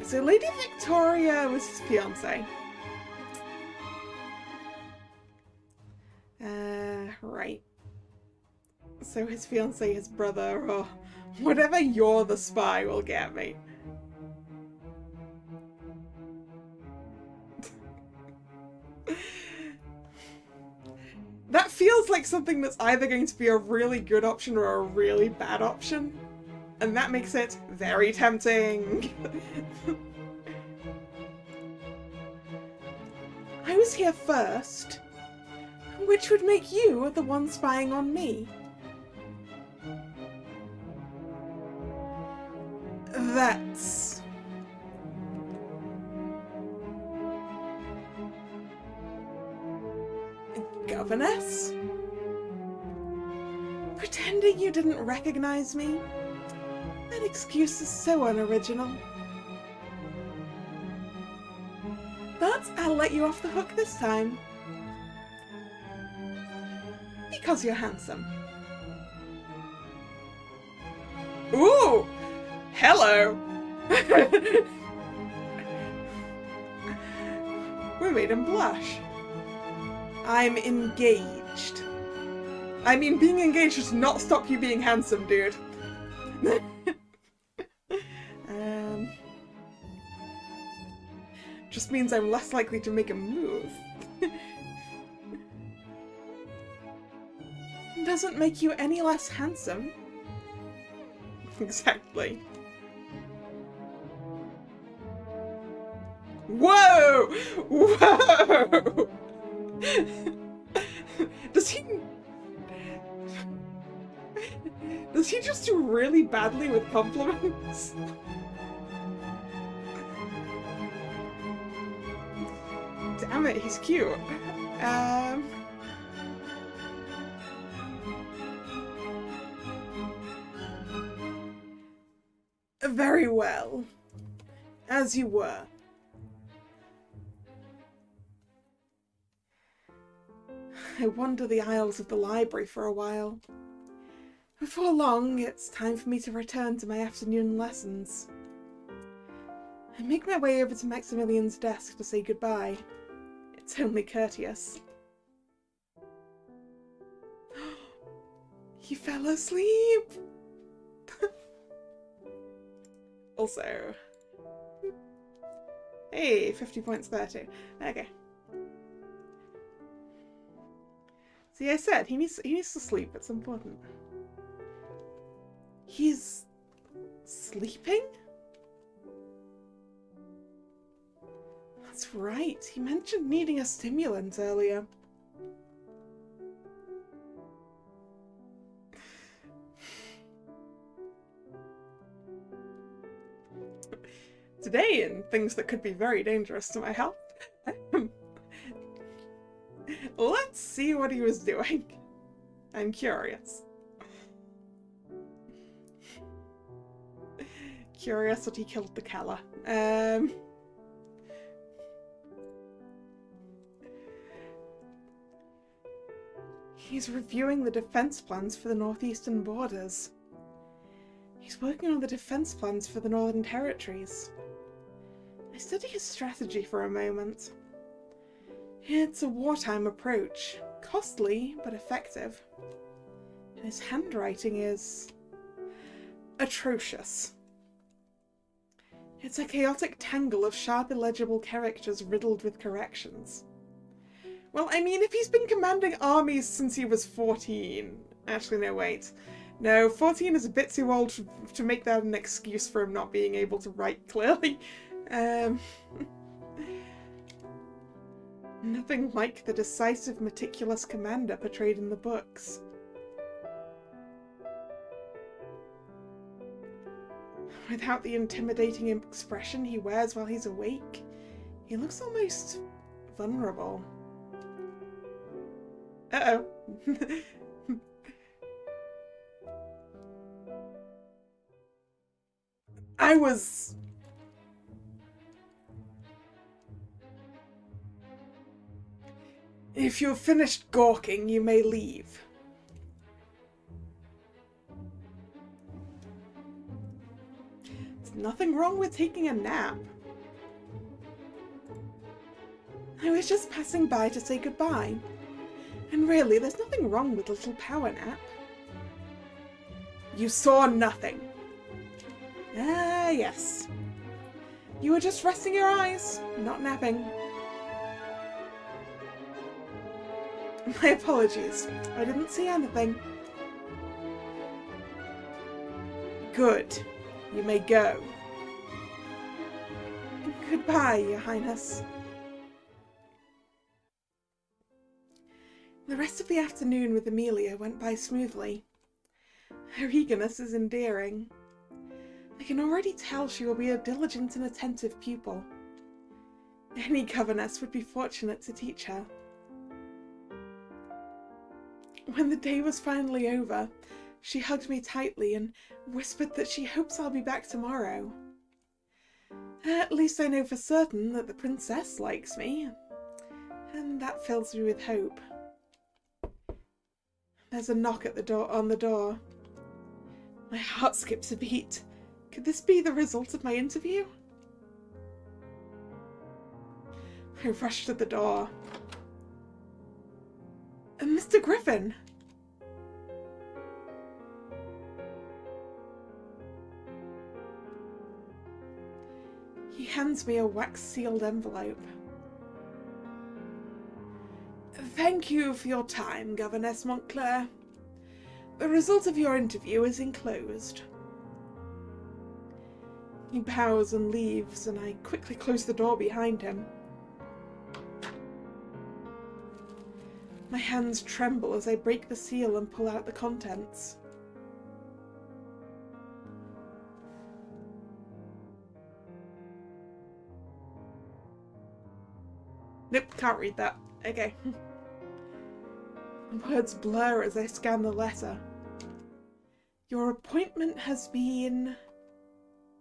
So Lady Victoria was his fiancée. Right. So his fiancé, his brother, or whatever You're the Spy will get me. feels like something that's either going to be a really good option or a really bad option. And that makes it very tempting. I was here first. Which would make you the one spying on me. That's... Governess? Pretending you didn't recognize me? That excuse is so unoriginal. But I'll let you off the hook this time. Because you're handsome. Ooh! Hello! We made him blush. I'm engaged. I mean, being engaged does not stop you being handsome, dude. Just means I'm less likely to make a move. Doesn't make you any less handsome. Exactly. Whoa! Whoa! Does he just do really badly with compliments? Damn it, he's cute. Very well. As you were. I wander the aisles of the library for a while. Before long, it's time for me to return to my afternoon lessons. I make my way over to Maximilian's desk to say goodbye. It's only courteous. He fell asleep! Also... Hey, 50 points there too. Okay. See, I said, he needs to sleep, it's important. He's... sleeping? That's right, he mentioned needing a stimulant earlier. Today, in things that could be very dangerous to my health, let's see what he was doing. I'm curious. Curious that he killed the Kalla. He's reviewing the defense plans for the northeastern borders. He's working on the defense plans for the Northern Territories. I study his strategy for a moment. It's a wartime approach. Costly, but effective. And his handwriting is... atrocious. It's a chaotic tangle of sharp, illegible characters riddled with corrections. Well, I mean, if he's been commanding armies since he was 14... Actually, no, wait. No, 14 is a bit too old to make that an excuse for him not being able to write clearly. Nothing like the decisive, meticulous commander portrayed in the books. Without the intimidating expression he wears while he's awake, he looks almost vulnerable. Uh-oh. I was... If you've finished gawking, you may leave. There's nothing wrong with taking a nap. I was just passing by to say goodbye. And really, there's nothing wrong with a little power nap. You saw nothing. Ah, yes. You were just resting your eyes, not napping. My apologies. I didn't see anything. Good. You may go. Goodbye, Your Highness. The rest of the afternoon with Amelia went by smoothly. Her eagerness is endearing. I can already tell she will be a diligent and attentive pupil. Any governess would be fortunate to teach her. When the day was finally over, she hugged me tightly and whispered that she hopes I'll be back tomorrow. At least I know for certain that the princess likes me, and that fills me with hope. There's a knock at the door on the door. My heart skips a beat. Could this be the result of my interview? I rushed to the door. Mr. Griffin! He hands me a wax-sealed envelope. Thank you for your time, Governess Montclair. The result of your interview is enclosed. He bows and leaves, and I quickly close the door behind him. My hands tremble as I break the seal and pull out the contents. Nope, can't read that. Okay. Words blur as I scan the letter. Your appointment has been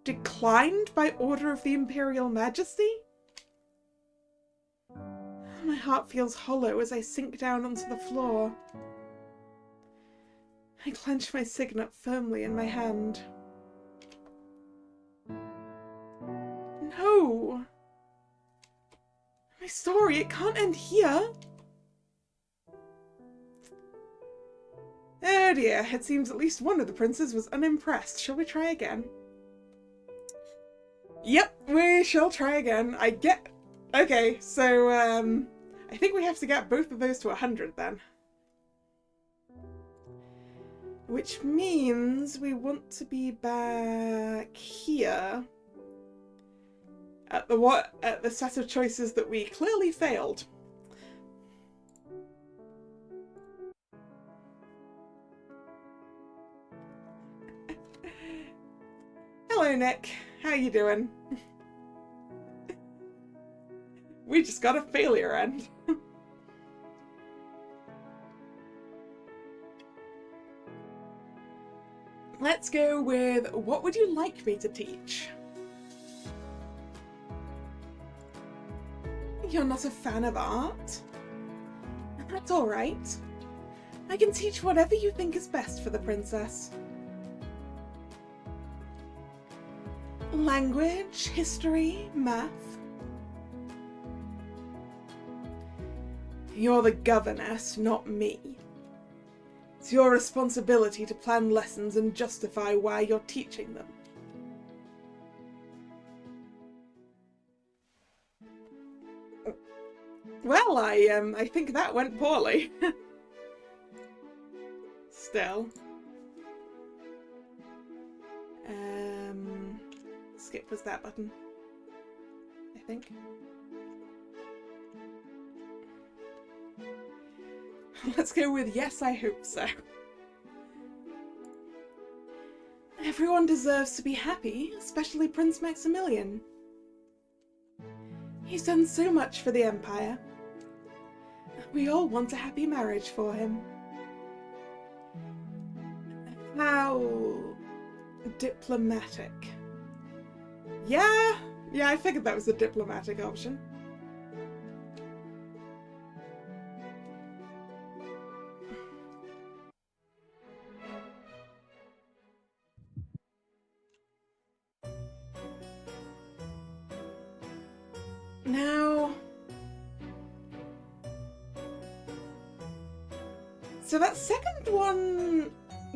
declined by order of the Imperial Majesty? My heart feels hollow as I sink down onto the floor. I clench my signet firmly in my hand. No! My story, it can't end here! Oh dear, it seems at least one of the princes was unimpressed. Shall we try again? Yep, we shall try again. Okay, so, I think we have to get both of those to 100 then. Which means we want to be back here. At the set of choices that we clearly failed. Hello, Nick. How you doing? We just got a failure end. Let's go with, what would you like me to teach? You're not a fan of art? That's alright. I can teach whatever you think is best for the princess. Language, history, math. You're the governess, not me. It's your responsibility to plan lessons and justify why you're teaching them. Well, I think that went poorly. Still. Skip was that button, I think. Let's go with yes, I hope so. Everyone deserves to be happy, especially Prince Maximilian. He's done so much for the Empire. We all want a happy marriage for him. How diplomatic. Yeah, I figured that was the diplomatic option. Now, so that second one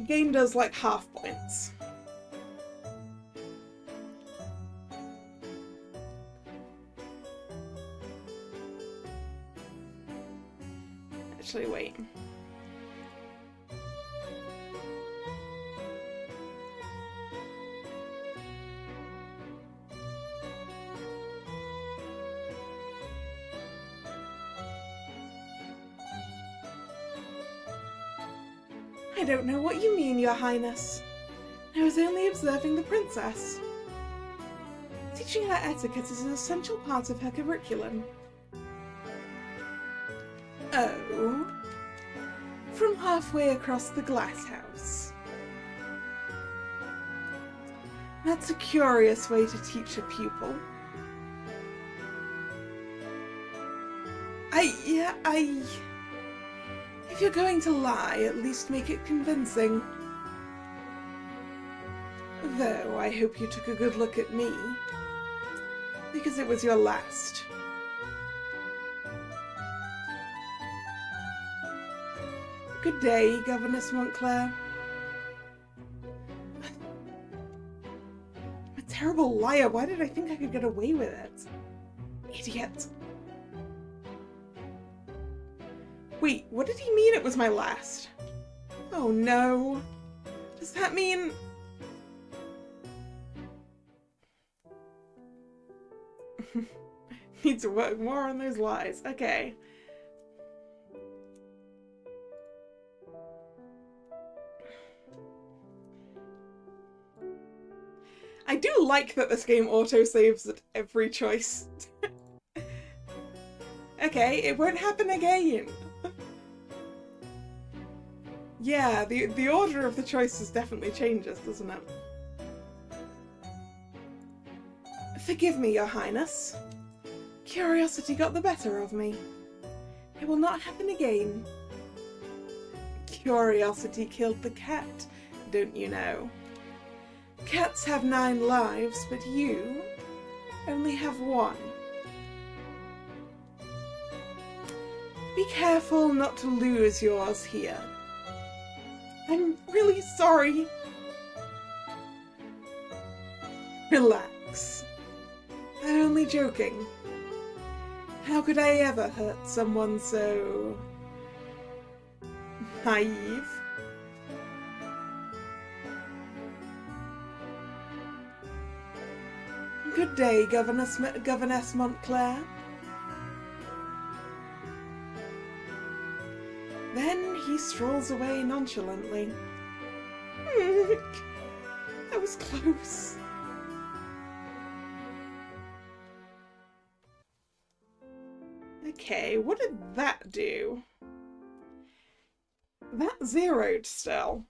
gained us like half points. Actually, wait. I don't know what you mean, Your Highness. I was only observing the princess. Teaching her etiquette is an essential part of her curriculum. Oh. From halfway across the glass house. That's a curious way to teach a pupil. If you're going to lie, at least make it convincing. Though, I hope you took a good look at me. Because it was your last. Good day, Governess Montclair. I'm a terrible liar. Why did I think I could get away with it? Idiot. Wait, what did he mean it was my last? Oh no. Does that mean... Need to work more on those lies. Okay. I do like that this game auto-saves at every choice. Okay, it won't happen again. Yeah, the order of the choices definitely changes, doesn't it? Forgive me, Your Highness. Curiosity got the better of me. It will not happen again. Curiosity killed the cat, don't you know? Cats have 9 lives, but you only have 1. Be careful not to lose yours here. I'm really sorry. Relax. I'm only joking. How could I ever hurt someone so... naive? Good day, Governess Montclair. Then he strolls away nonchalantly. That was close. Okay, what did that do? That zeroed still.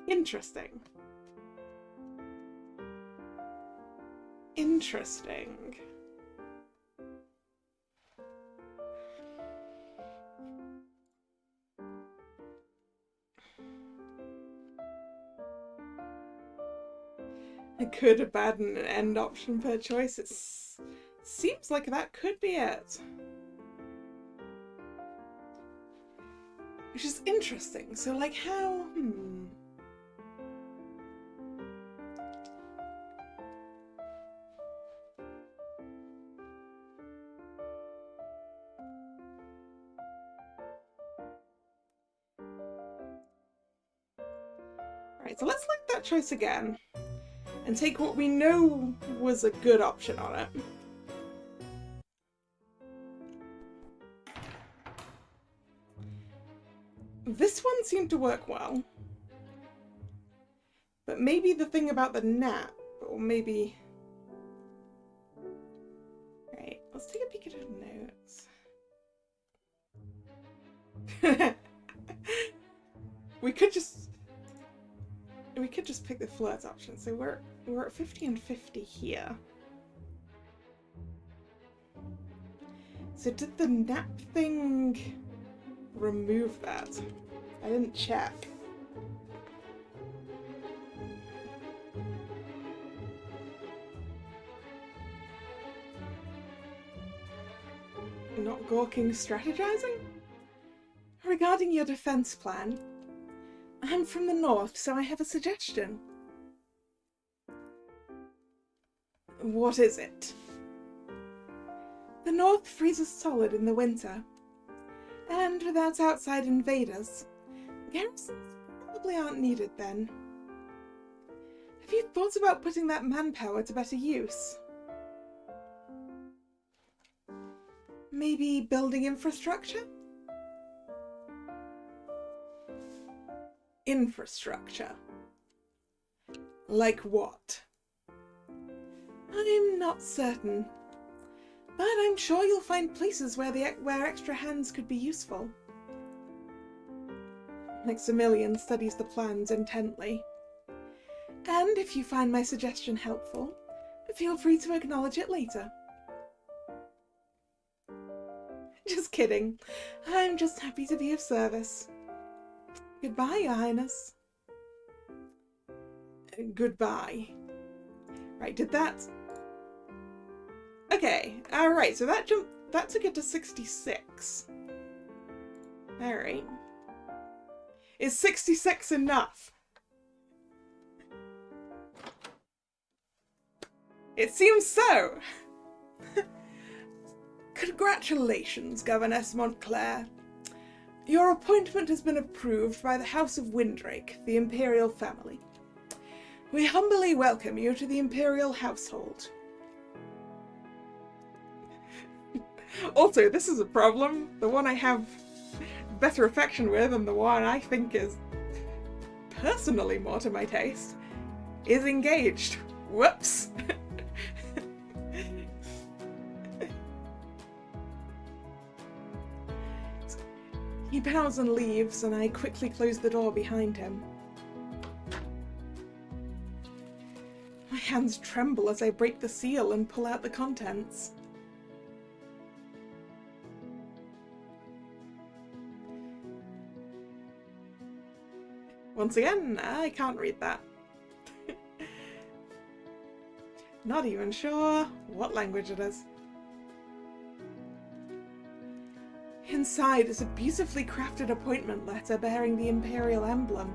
Interesting. Interesting. A good, a bad, and an end option per choice. It seems like that could be it. Which is interesting. So, like, how... Right, so let's like that choice again. And take what we know was a good option on it. This one seemed to work well. But maybe the thing about the nap, or maybe... Right, let's take a peek at her notes. We could just pick the flirt option. So we're at 50 and 50 here. So did the nap thing remove that? I didn't check. Not gawking strategizing? Regarding your defense plan, I'm from the north, so I have a suggestion. What is it? The north freezes solid in the winter, and without outside invaders, garrisons probably aren't needed then. Have you thought about putting that manpower to better use? Maybe building infrastructure? Infrastructure. Like what? I'm not certain, but I'm sure you'll find places where extra hands could be useful. Maximilian studies the plans intently. And if you find my suggestion helpful, feel free to acknowledge it later. Just kidding. I'm just happy to be of service. Goodbye, Your Highness. Goodbye. Right, did that... Okay, alright, so that took it to 66. Alright. Is 66 enough? It seems so! Congratulations, Governess Montclair. Your appointment has been approved by the House of Windrake, the Imperial family. We humbly welcome you to the Imperial household. Also, this is a problem. The one I have better affection with and the one I think is personally more to my taste is engaged. Whoops. He bows and leaves, and I quickly close the door behind him. My hands tremble as I break the seal and pull out the contents. Once again, I can't read that. Not even sure what language it is. Inside is a beautifully crafted appointment letter bearing the Imperial emblem.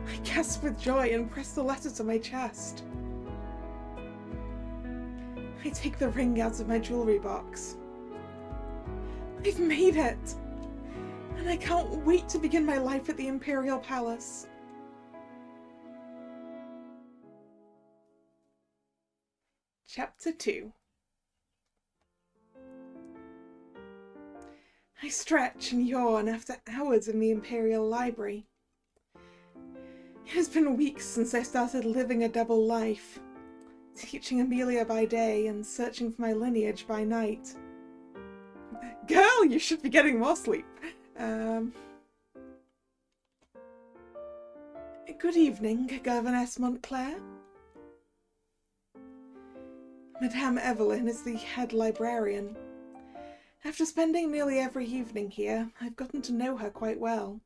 I gasp with joy and press the letter to my chest. I take the ring out of my jewellery box. I've made it! And I can't wait to begin my life at the Imperial Palace. Chapter 2. I stretch and yawn after hours in the Imperial Library. It has been weeks since I started living a double life, teaching Amelia by day and searching for my lineage by night. Girl, you should be getting more sleep. Good evening, Governess Montclair. Madame Evelyn is the head librarian. After spending nearly every evening here, I've gotten to know her quite well.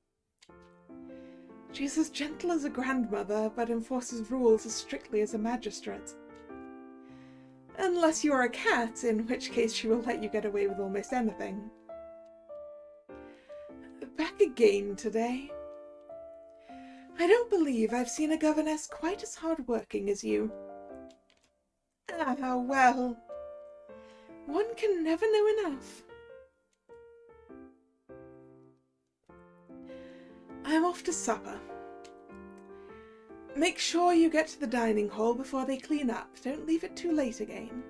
She's as gentle as a grandmother, but enforces rules as strictly as a magistrate. Unless you're a cat, in which case she will let you get away with almost anything. Back again today. I don't believe I've seen a governess quite as hard-working as you. Ah, well... one can never know enough. I'm off to supper. Make sure you get to the dining hall before they clean up. Don't leave it too late again.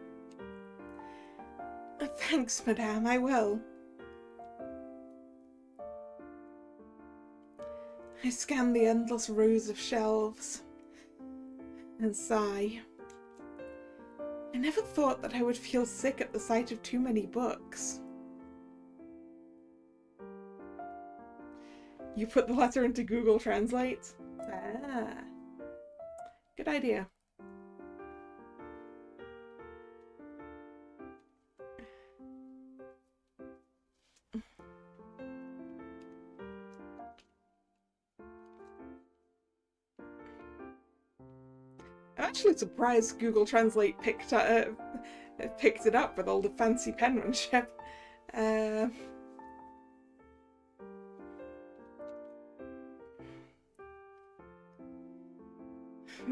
Thanks, madame, I will. I scan the endless rows of shelves and sigh. I never thought that I would feel sick at the sight of too many books. You put the letter into Google Translate? Ah, good idea. I'm actually surprised Google Translate picked it up with all the fancy penmanship. The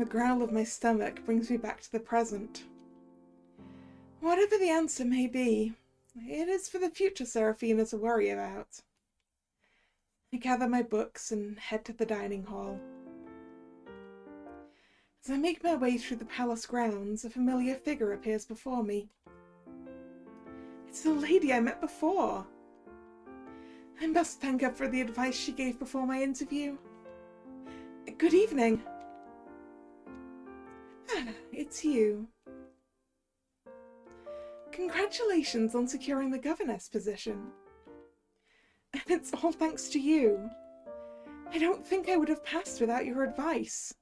growl of my stomach brings me back to the present. Whatever the answer may be, it is for the future Seraphina to worry about. I gather my books and head to the dining hall. As I make my way through the palace grounds, a familiar figure appears before me. It's the lady I met before. I must thank her for the advice she gave before my interview. Good evening. Ah, it's you. Congratulations on securing the governess position. And it's all thanks to you. I don't think I would have passed without your advice.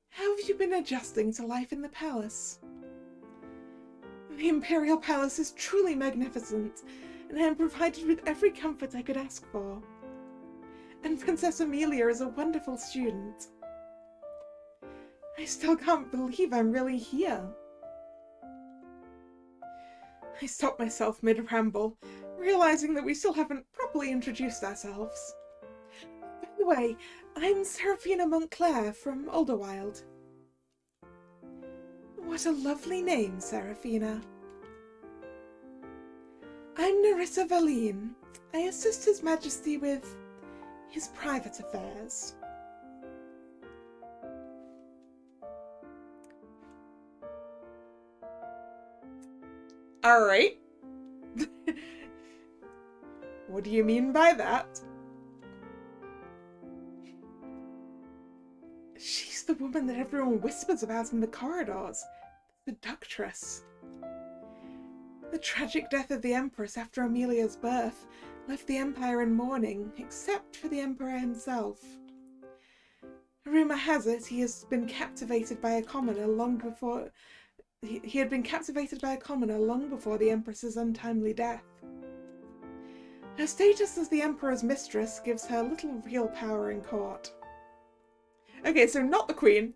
How have you been adjusting to life in the palace? The Imperial Palace is truly magnificent, and I am provided with every comfort I could ask for. And Princess Amelia is a wonderful student. I still can't believe I'm really here. I stopped myself mid-ramble, realizing that we still haven't properly introduced ourselves. By the way, I'm Seraphina Montclair from Alderwild. What a lovely name, Seraphina. I'm Nerissa Valine. I assist His Majesty with his private affairs. Alright. What do you mean by that? She's the woman that everyone whispers about in the corridors. The Seductress. The tragic death of the Empress after Amelia's birth left the Empire in mourning, except for the Emperor himself. Rumour has it he has been captivated by a commoner long before... He had been captivated by a commoner long before the Empress's untimely death. Her status as the Emperor's mistress gives her little real power in court. Okay, so not the Queen.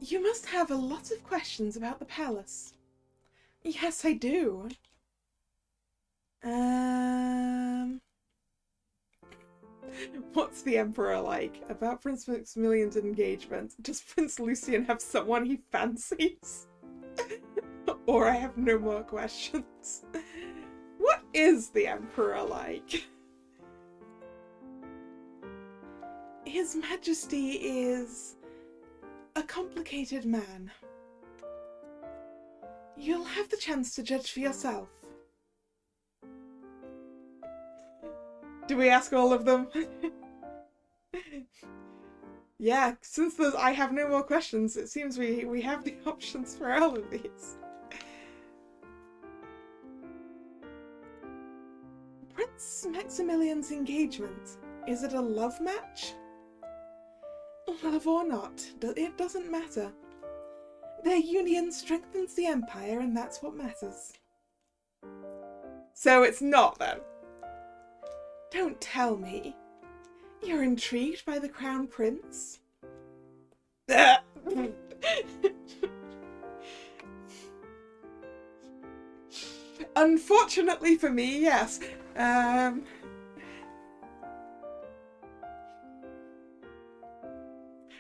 You must have a lot of questions about the palace. Yes, I do. What's the Emperor like? About Prince Maximilian's engagement? Does Prince Lucian have someone he fancies? Or I have no more questions. What is the Emperor like? His Majesty is a complicated man. You'll have the chance to judge for yourself. Do we ask all of them? Yeah, since there's I have no more questions, it seems we have the options for all of these. Prince Maximilian's engagement. Is it a love match? Love or not, it doesn't matter. Their union strengthens the Empire, and that's what matters. So it's not, then? Don't tell me. You're intrigued by the Crown Prince? Unfortunately for me, yes.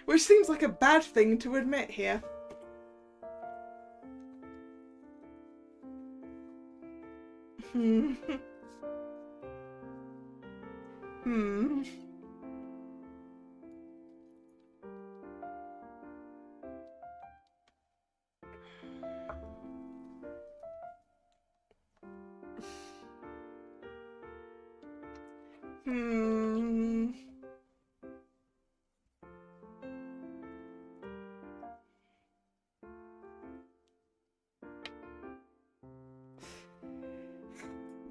Which seems like a bad thing to admit here. Hmm.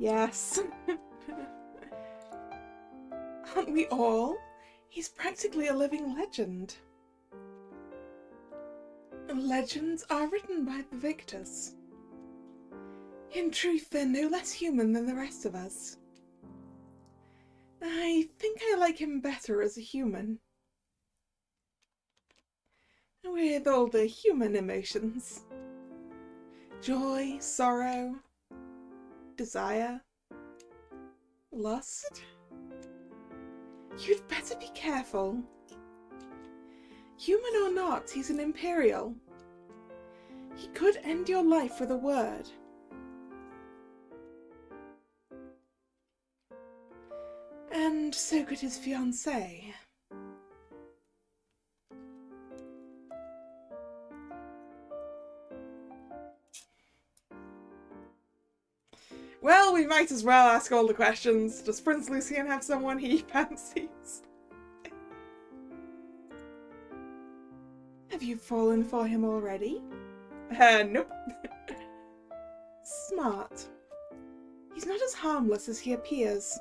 Yes. Aren't we all? He's practically a living legend. Legends are written by the victors. In truth, they're no less human than the rest of us. I think I like him better as a human. With all the human emotions. Joy, sorrow, desire, lust. You'd better be careful. Human or not, he's an Imperial. He could end your life with a word. And so could his fiancée. Well, we might as well ask all the questions. Does Prince Lucian have someone he fancies? Have you fallen for him already? Nope. Smart. He's not as harmless as he appears.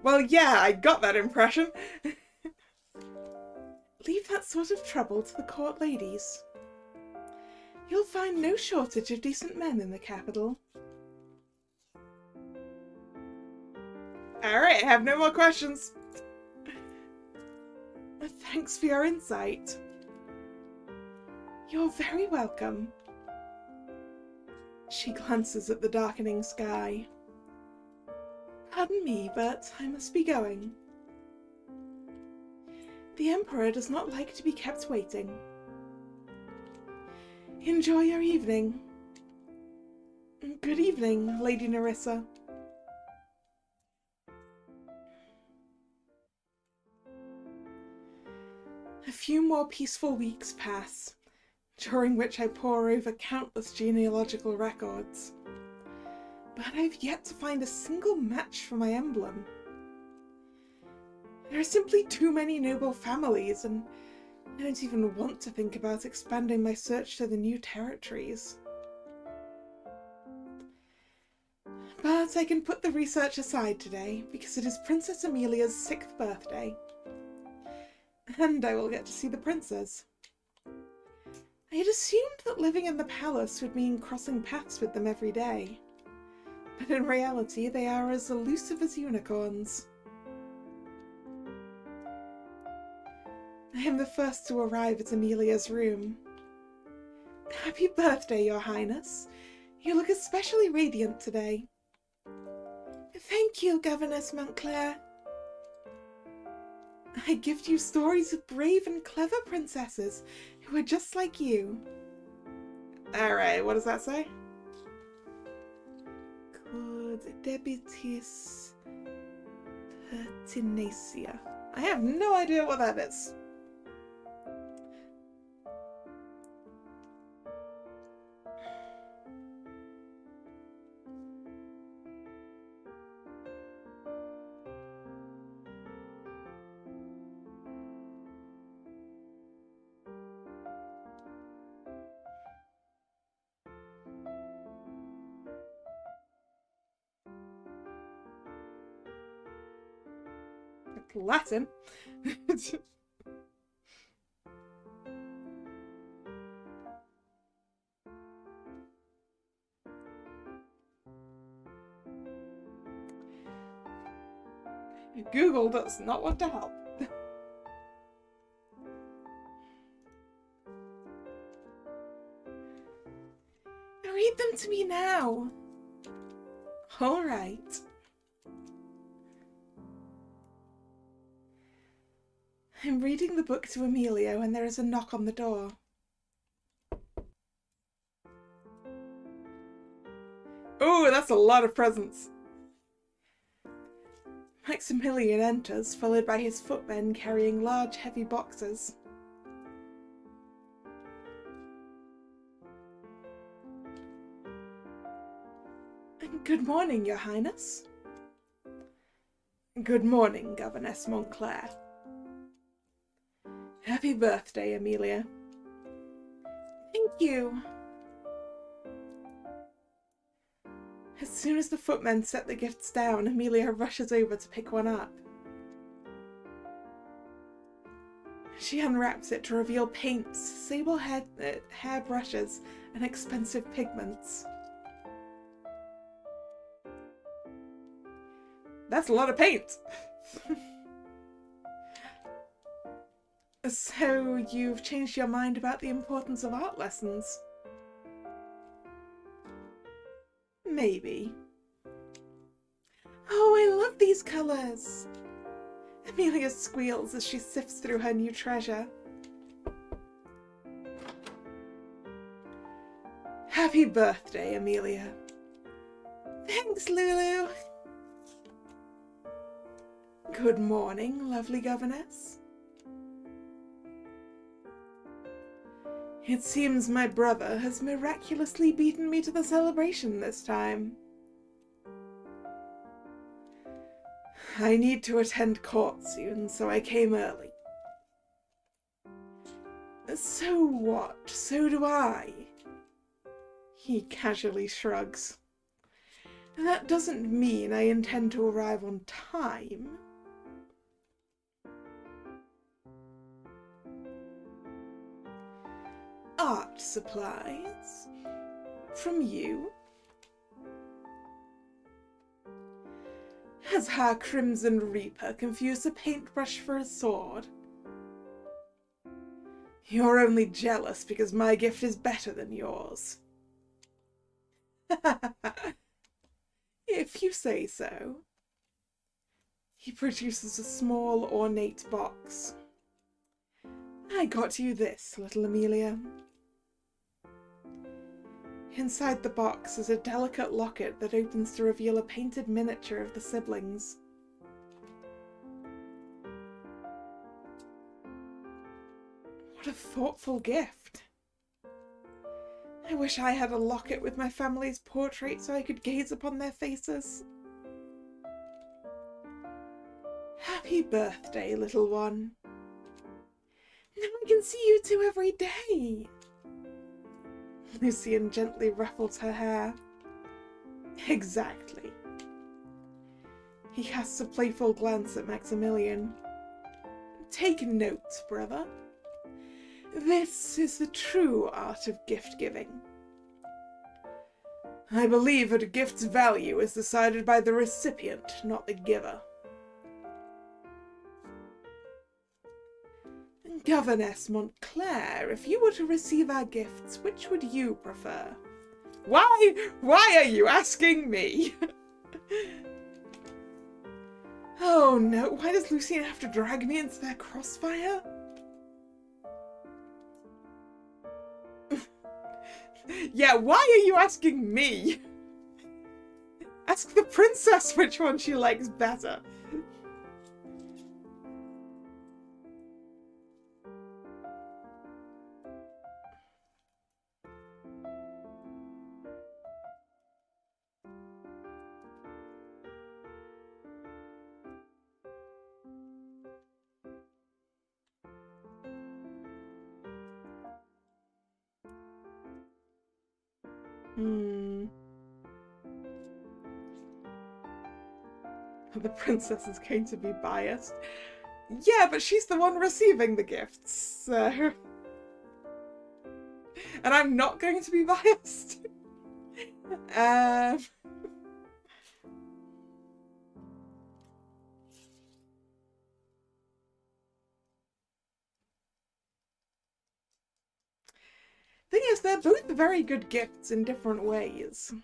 Well, yeah, I got that impression. Leave that sort of trouble to the court ladies. You'll find no shortage of decent men in the capital. Alright, I have no more questions. Thanks for your insight. You're very welcome. She glances at the darkening sky. Pardon me, but I must be going. The Emperor does not like to be kept waiting. Enjoy your evening. Good evening, Lady Nerissa. A few more peaceful weeks pass, during which I pore over countless genealogical records. But I've yet to find a single match for my emblem. There are simply too many noble families, and I don't even want to think about expanding my search to the new territories. But I can put the research aside today, because it is Princess Amelia's 6th birthday. And I will get to see the princes. I had assumed that living in the palace would mean crossing paths with them every day. But in reality, they are as elusive as unicorns. I am the first to arrive at Amelia's room. Happy birthday, Your Highness. You look especially radiant today. Thank you, Governess Montclair. I gift you stories of brave and clever princesses who are just like you. Alright, what does that say? Cod debitis pertinacia. I have no idea what that is. Latin. Google does not want to help. Read them to me now. All right. I'm reading the book to Amelia when there is a knock on the door. Oh, that's a lot of presents. Maximilian enters, followed by his footmen carrying large, heavy boxes. Good morning, Your Highness. Good morning, Governess Montclair. Happy birthday, Amelia. Thank you. As soon as the footmen set the gifts down, Amelia rushes over to pick one up. She unwraps it to reveal paints, sable hair brushes, and expensive pigments. That's a lot of paint! So, you've changed your mind about the importance of art lessons? Maybe. Oh, I love these colours! Amelia squeals as she sifts through her new treasure. Happy birthday, Amelia. Thanks, Lulu. Good morning, lovely governess. It seems my brother has miraculously beaten me to the celebration this time. I need to attend court soon, so I came early. So what? So do I. He casually shrugs. That doesn't mean I intend to arrive on time. Art supplies? From you? Has her Crimson Reaper confused a paintbrush for a sword? You're only jealous because my gift is better than yours. If you say so. He produces a small, ornate box. I got you this, little Amelia. Inside the box is a delicate locket that opens to reveal a painted miniature of the siblings. What a thoughtful gift. I wish I had a locket with my family's portrait so I could gaze upon their faces. Happy birthday, little one. Now I can see you two every day. Lucian gently ruffles her hair. Exactly. He casts a playful glance at Maximilian. Take note, brother. This is the true art of gift-giving. I believe that a gift's value is decided by the recipient, not the giver. Governess Montclair, if you were to receive our gifts, which would you prefer? Why are you asking me? Oh no, why does Lucian have to drag me into their crossfire? Yeah, why are you asking me? Ask the princess which one she likes better. The princess is going to be biased. Yeah, but she's the one receiving the gifts, so... And I'm not going to be biased. Thing is, they're both very good gifts in different ways.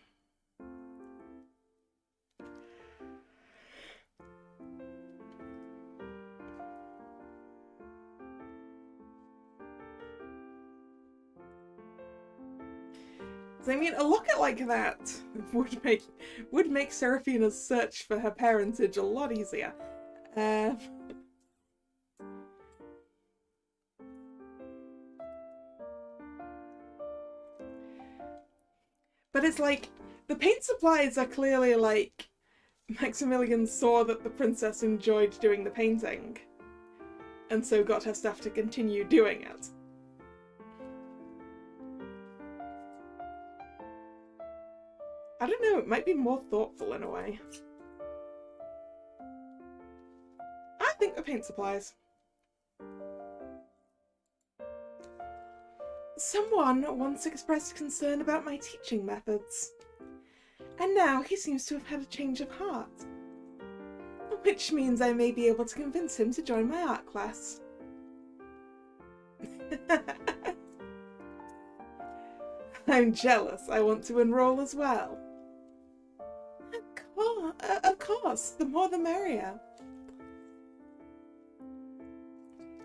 I mean, a locket like that would make Seraphina's search for her parentage a lot easier. But it's like, the paint supplies are clearly like, Maximilian saw that the princess enjoyed doing the painting, and so got her stuff to continue doing it. I don't know, it might be more thoughtful in a way. I think the paint supplies. Someone once expressed concern about my teaching methods, and now he seems to have had a change of heart. Which means I may be able to convince him to join my art class. I'm jealous, I want to enroll as well. Of course, the more the merrier.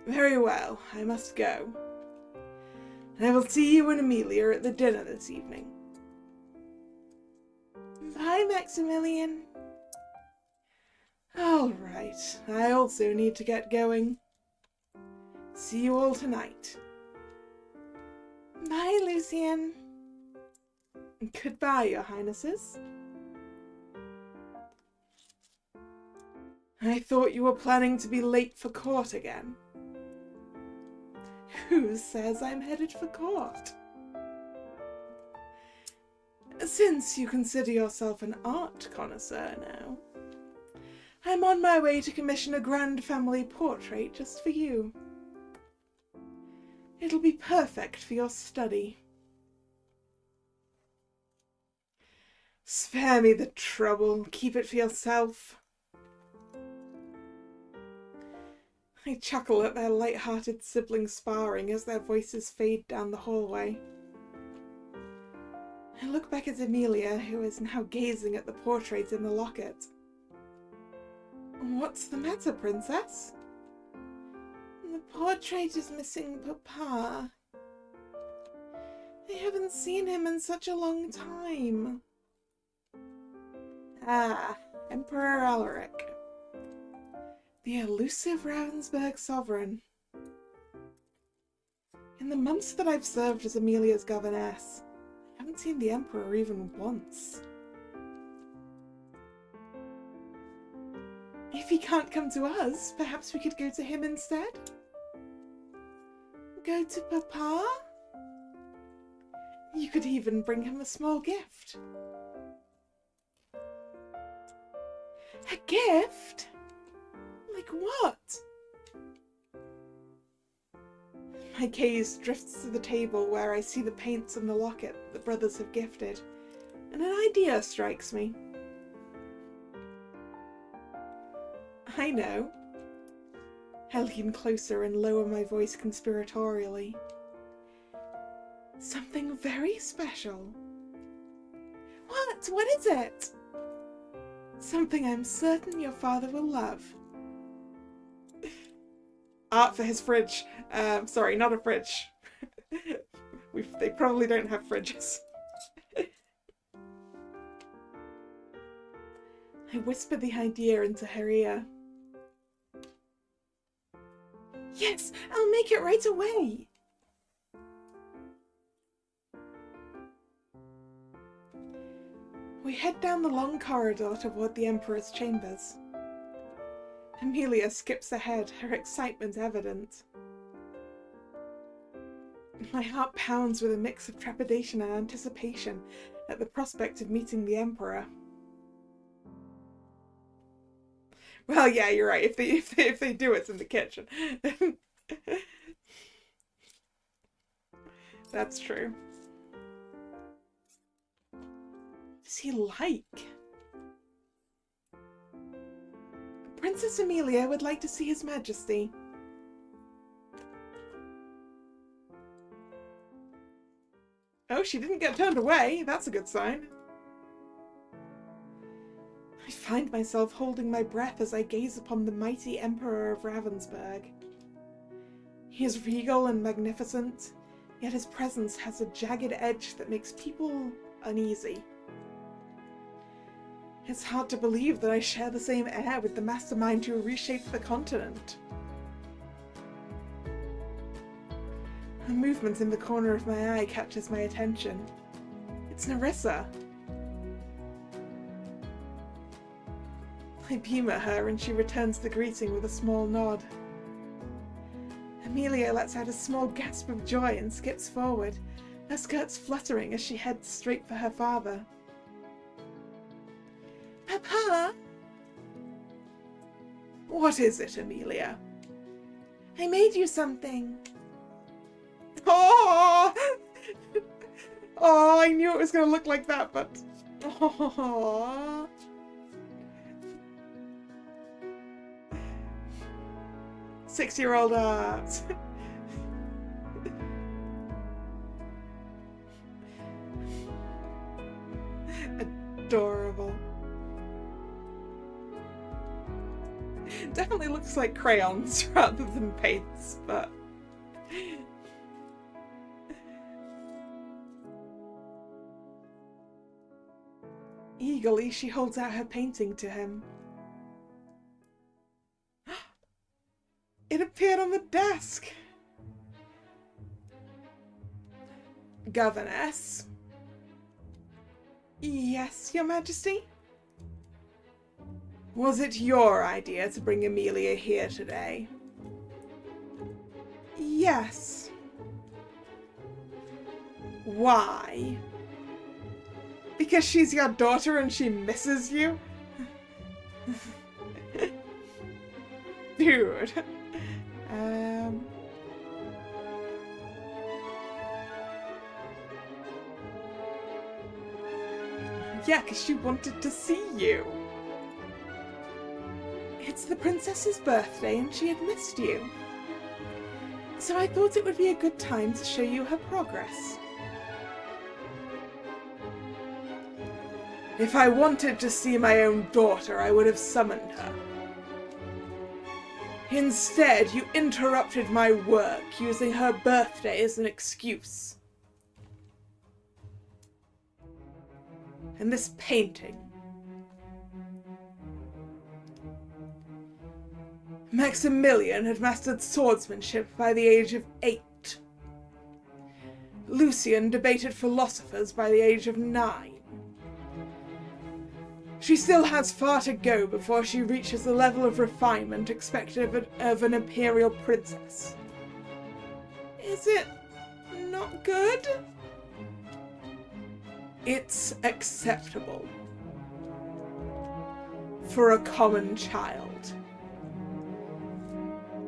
Very well, I must go. I will see you and Amelia at the dinner this evening. Bye, Maximilian. All right, I also need to get going. See you all tonight. Bye, Lucien. Goodbye, Your Highnesses. I thought you were planning to be late for court again. Who says I'm headed for court? Since you consider yourself an art connoisseur now, I'm on my way to commission a grand family portrait just for you. It'll be perfect for your study. Spare me the trouble. Keep it for yourself. I chuckle at their light-hearted sibling sparring as their voices fade down the hallway. I look back at Amelia, who is now gazing at the portraits in the locket. What's the matter, Princess? The portrait is missing Papa. I haven't seen him in such a long time. Ah, Emperor Alaric. The elusive Ravensburg sovereign. In the months that I've served as Amelia's governess, I haven't seen the Emperor even once. If he can't come to us, perhaps we could go to him instead? Go to Papa? You could even bring him a small gift. A gift? Like what? My gaze drifts to the table where I see the paints on the locket the brothers have gifted, and an idea strikes me. I know. I lean closer and lower my voice conspiratorially. Something very special. What? What is it? Something I'm certain your father will love. Art for his fridge. Sorry, not a fridge. They probably don't have fridges. I whisper the idea into her ear. Yes, I'll make it right away. We head down the long corridor toward the Emperor's chambers. Amelia skips ahead, her excitement evident. My heart pounds with a mix of trepidation and anticipation at the prospect of meeting the Emperor. Well, yeah, you're right. If they do, it's in the kitchen. That's true. What's he like? Princess Amelia would like to see His Majesty. Oh, she didn't get turned away. That's a good sign. I find myself holding my breath as I gaze upon the mighty Emperor of Ravensburg. He is regal and magnificent, yet his presence has a jagged edge that makes people uneasy. It's hard to believe that I share the same air with the mastermind who reshaped the continent. A movement in the corner of my eye catches my attention. It's Nerissa. I beam at her and she returns the greeting with a small nod. Amelia lets out a small gasp of joy and skips forward, her skirts fluttering as she heads straight for her father. Papa? What is it, Amelia? I made you something. Oh! Oh, I knew it was going to look like that, but... Oh. 6-year-old art. Adorable. It definitely looks like crayons rather than paints, but... Eagerly, she holds out her painting to him. It appeared on the desk. Governess. Yes, Your Majesty? Was it your idea to bring Amelia here today? Yes. Why? Because she's your daughter and she misses you? Dude. Yeah, because she wanted to see you. It's the princess's birthday and she had missed you. So I thought it would be a good time to show you her progress. If I wanted to see my own daughter, I would have summoned her. Instead, you interrupted my work, using her birthday as an excuse. And this painting. Maximilian had mastered swordsmanship by the age of 8. Lucian debated philosophers by the age of 9. She still has far to go before she reaches the level of refinement expected of an imperial princess. Is it not good? It's acceptable. For a common child.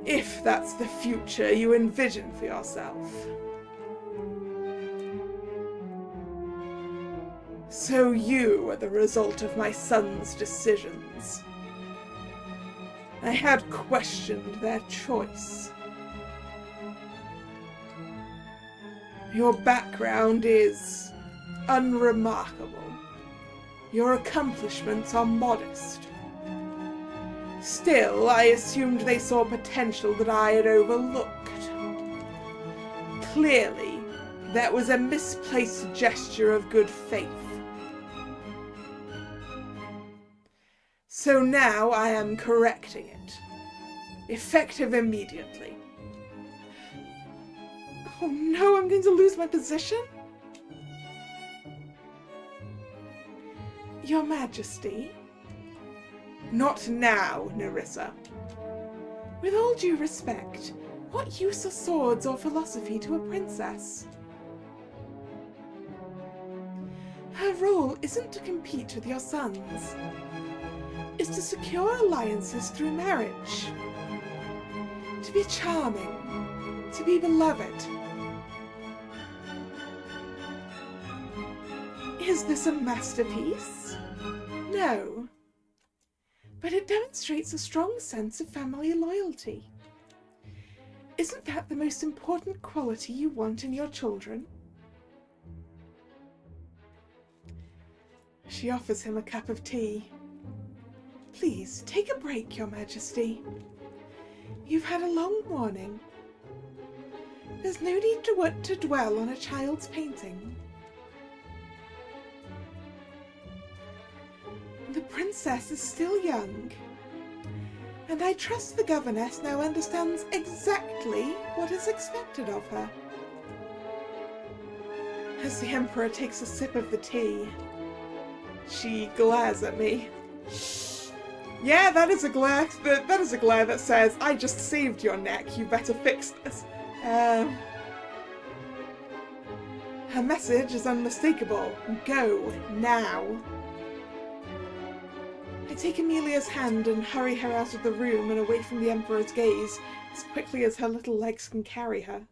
If that's the future you envision for yourself. So you are the result of my son's decisions. I had questioned their choice. Your background is unremarkable. Your accomplishments are modest. Still, I assumed they saw potential that I had overlooked. Clearly, that was a misplaced gesture of good faith. So now I am correcting it. Effective immediately. Oh no, I'm going to lose my position? Your Majesty? Not now, Nerissa. With all due respect, what use are swords or philosophy to a princess? Her role isn't to compete with your sons. It's to secure alliances through marriage. To be charming. To be beloved. Is this a masterpiece? No. But it demonstrates a strong sense of family loyalty. Isn't that the most important quality you want in your children? She offers him a cup of tea. Please, take a break, Your Majesty. You've had a long morning. There's no need to dwell on a child's painting. The princess is still young, and I trust the governess now understands exactly what is expected of her. As the Emperor takes a sip of the tea, she glares at me. Yeah, that is a glare. That is a glare that says, "I just saved your neck. You better fix this." Her message is unmistakable. Go now. I take Amelia's hand and hurry her out of the room and away from the Emperor's gaze as quickly as her little legs can carry her.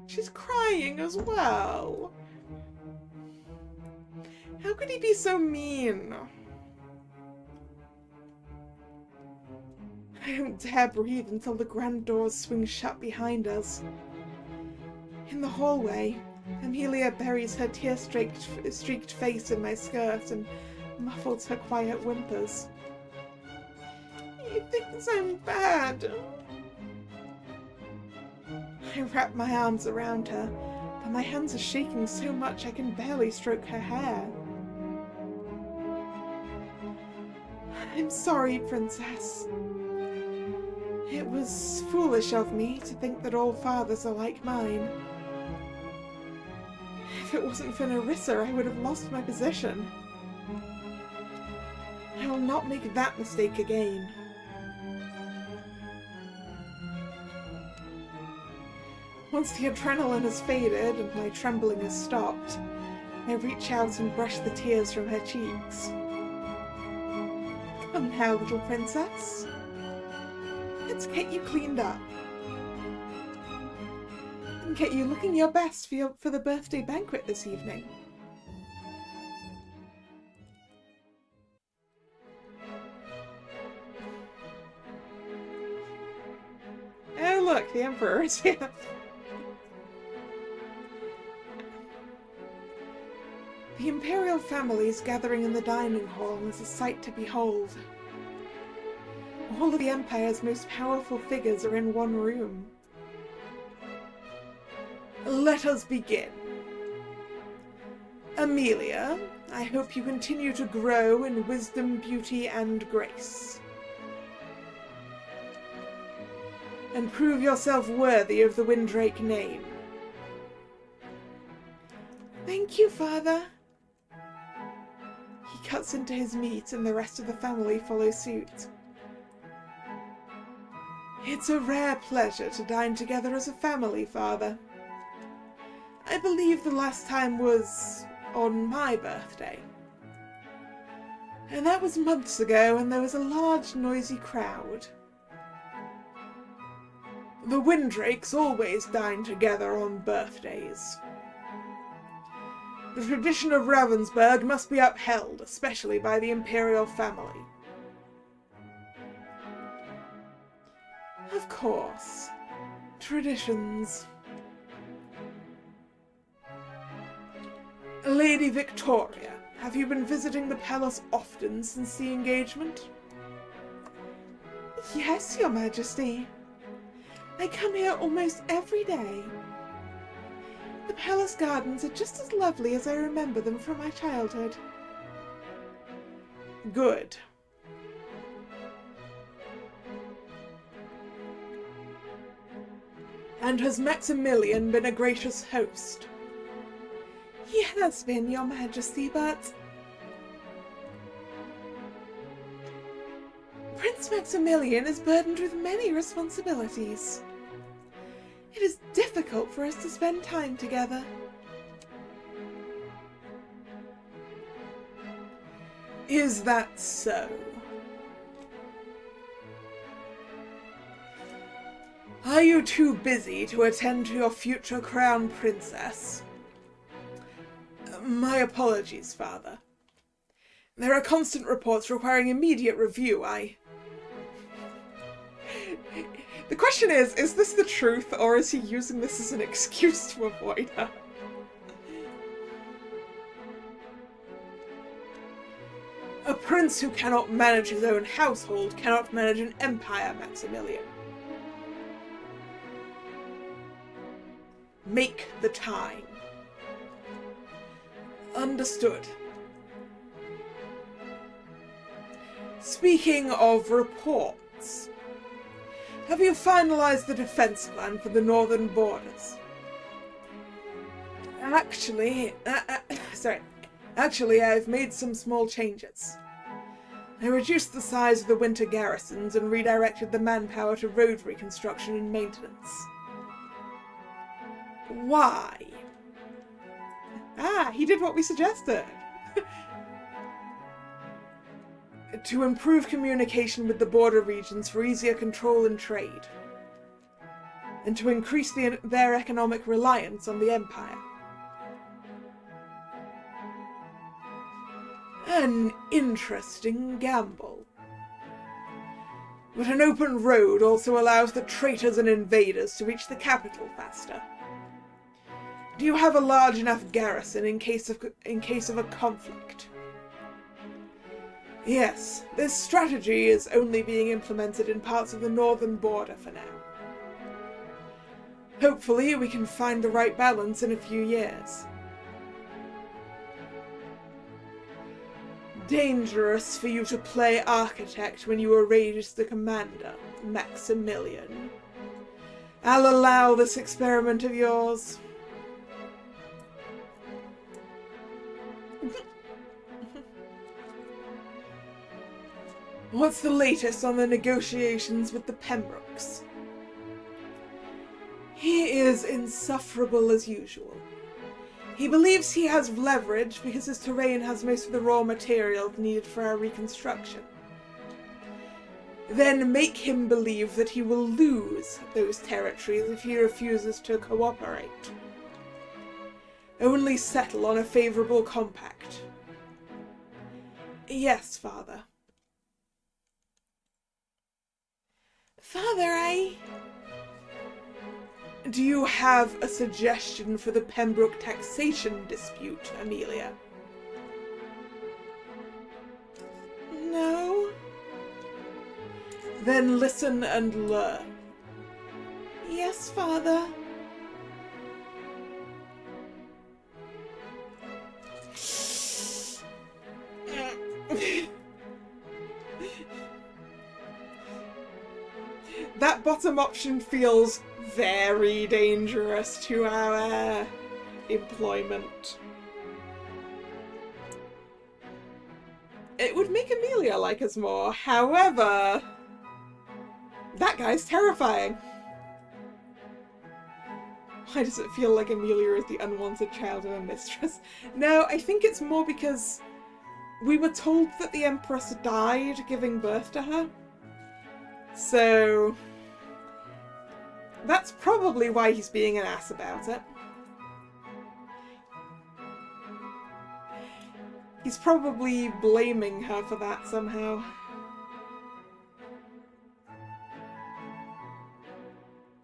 She's crying as well. How could he be so mean? I don't dare breathe until the grand doors swing shut behind us. In the hallway, Amelia buries her tear-streaked face in my skirt and muffled her quiet whimpers. He thinks I'm bad. I wrap my arms around her, but my hands are shaking so much I can barely stroke her hair. I'm sorry, Princess. It was foolish of me to think that all fathers are like mine. If it wasn't for Nerissa, I would have lost my position. I will not make that mistake again. Once the adrenaline has faded and my trembling has stopped, I reach out and brush the tears from her cheeks. Come now, little princess. Let's get you cleaned up. And get you looking your best for the birthday banquet this evening. Oh look, the Emperor is here. The imperial families gathering in the dining hall is a sight to behold. All of the Empire's most powerful figures are in one room. Let us begin. Amelia, I hope you continue to grow in wisdom, beauty, and grace. And prove yourself worthy of the Windrake name. Thank you, Father. He cuts into his meat and the rest of the family follow suit. It's a rare pleasure to dine together as a family, Father. I believe the last time was on my birthday. And that was months ago, and there was a large, noisy crowd. The Windrakes always dine together on birthdays. The tradition of Ravensburg must be upheld, especially by the imperial family. Of course. Traditions. Lady Victoria, have you been visiting the palace often since the engagement? Yes, Your Majesty. I come here almost every day. The palace gardens are just as lovely as I remember them from my childhood. Good. And has Maximilian been a gracious host? He has been, Your Majesty, but... Prince Maximilian is burdened with many responsibilities. It is difficult for us to spend time together. Is that so? Are you too busy to attend to your future crown princess? My apologies, Father. There are constant reports requiring immediate review. The question is this the truth, or is he using this as an excuse to avoid her? A prince who cannot manage his own household cannot manage an empire, Maximilian. Make the time. Understood. Speaking of reports, have you finalized the defense plan for the northern borders? Actually, I've made some small changes. I reduced the size of the winter garrisons and redirected the manpower to road reconstruction and maintenance. Why? He did what we suggested. To improve communication with the border regions for easier control and trade, and to increase their economic reliance on the Empire. An interesting gamble. But an open road also allows the traitors and invaders to reach the capital faster. Do you have a large enough garrison in case of a conflict? Yes, this strategy is only being implemented in parts of the northern border for now. Hopefully we can find the right balance in a few years. Dangerous for you to play architect when you are raised the commander, Maximilian. I'll allow this experiment of yours. What's the latest on the negotiations with the Pembrokes? He is insufferable as usual. He believes he has leverage because his terrain has most of the raw materials needed for our reconstruction. Then make him believe that he will lose those territories if he refuses to cooperate. Only settle on a favorable compact. Yes, Father. Father, Do you have a suggestion for the Pembroke taxation dispute, Amelia? No? Then listen and learn. Yes, Father. That bottom option feels very dangerous to our employment. It would make Amelia like us more, however, that guy's terrifying. Why does it feel like Amelia is the unwanted child of a mistress? No, I think it's more because we were told that the Empress died giving birth to her. So that's probably why he's being an ass about it. He's probably blaming her for that somehow.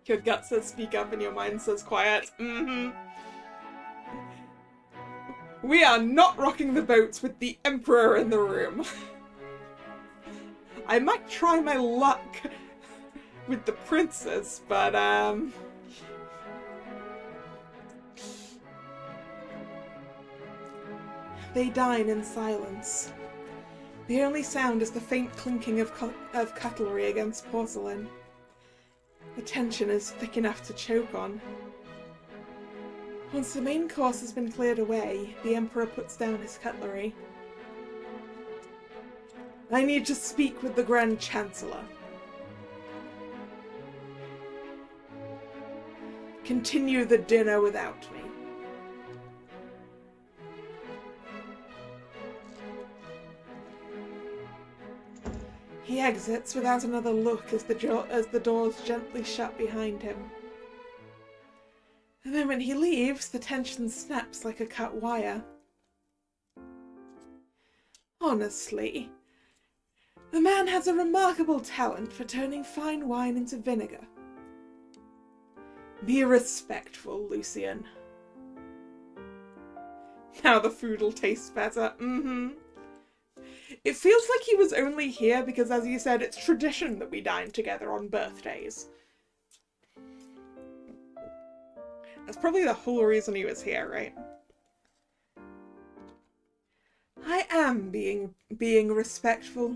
Your gut says speak up and your mind says quiet. We are not rocking the boats with the Emperor in the room. I might try my luck with the princess, but they dine in silence. The only sound is the faint clinking of cutlery against porcelain. The tension is thick enough to choke on. Once the main course has been cleared away, the Emperor puts down his cutlery. I need to speak with the Grand Chancellor. Continue the dinner without me. He exits without another look as the doors gently shut behind him. The moment he leaves, the tension snaps like a cut wire. Honestly, the man has a remarkable talent for turning fine wine into vinegar. Be respectful, Lucian. Now the food'll taste better. It feels like he was only here because, as you said, it's tradition that we dine together on birthdays. That's probably the whole reason he was here, right? I am being respectful.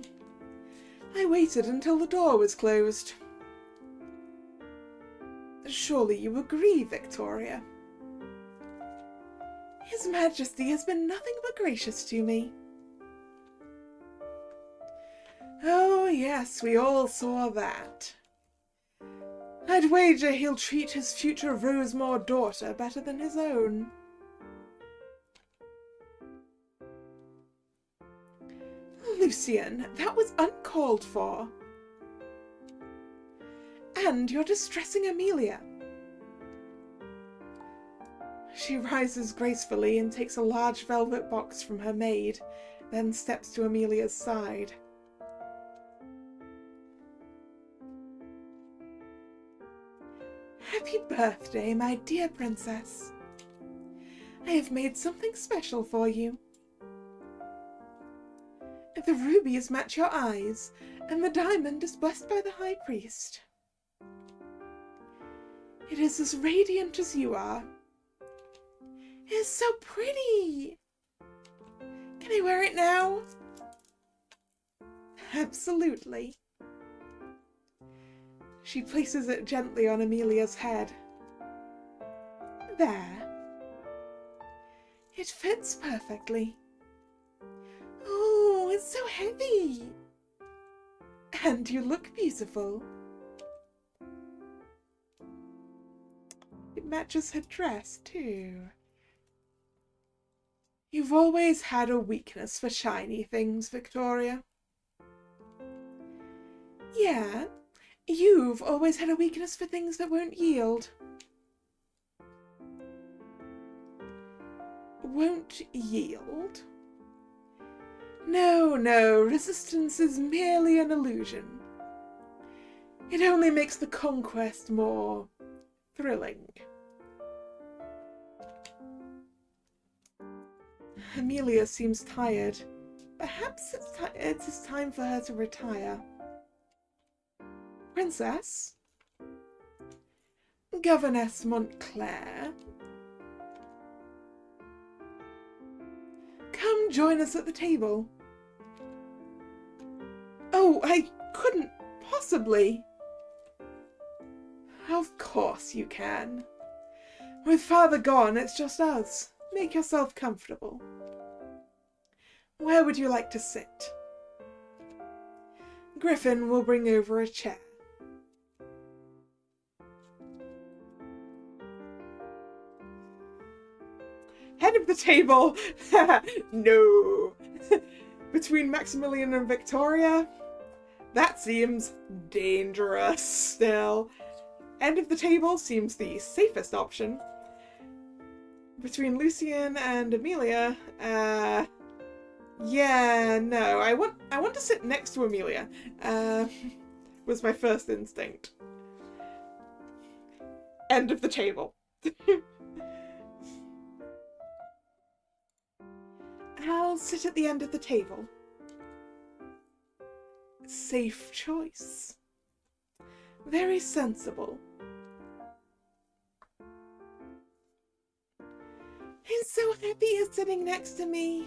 I waited until the door was closed. Surely you agree, Victoria? His Majesty has been nothing but gracious to me. Oh yes, we all saw that. I'd wager he'll treat his future Rosemore daughter better than his own. Lucian, that was uncalled for. And you're distressing Amelia. She rises gracefully and takes a large velvet box from her maid, then steps to Amelia's side. Happy birthday, my dear princess. I have made something special for you. The rubies match your eyes, and the diamond is blessed by the High Priest. It is as radiant as you are. It is so pretty! Can I wear it now? Absolutely. She places it gently on Amelia's head. There. It fits perfectly. Oh, it's so heavy! And you look beautiful. It matches her dress, too. You've always had a weakness for shiny things, Victoria. Yeah, you've always had a weakness for things that won't yield. Won't yield? No, no, resistance is merely an illusion. It only makes the conquest more thrilling. Amelia seems tired. Perhaps it's time for her to retire. Princess? Governess Montclair? Come join us at the table. Oh, I couldn't possibly. Of course you can. With Father gone, it's just us. Make yourself comfortable. Where would you like to sit? Griffin will bring over a chair. Head of the table! No! Between Maximilian and Victoria? That seems dangerous still. End of the table seems the safest option. Between Lucien and Amelia, yeah, no. I want to sit next to Amelia. Was my first instinct. End of the table. I'll sit at the end of the table. Safe choice. Very sensible. I'm so happy you're sitting next to me.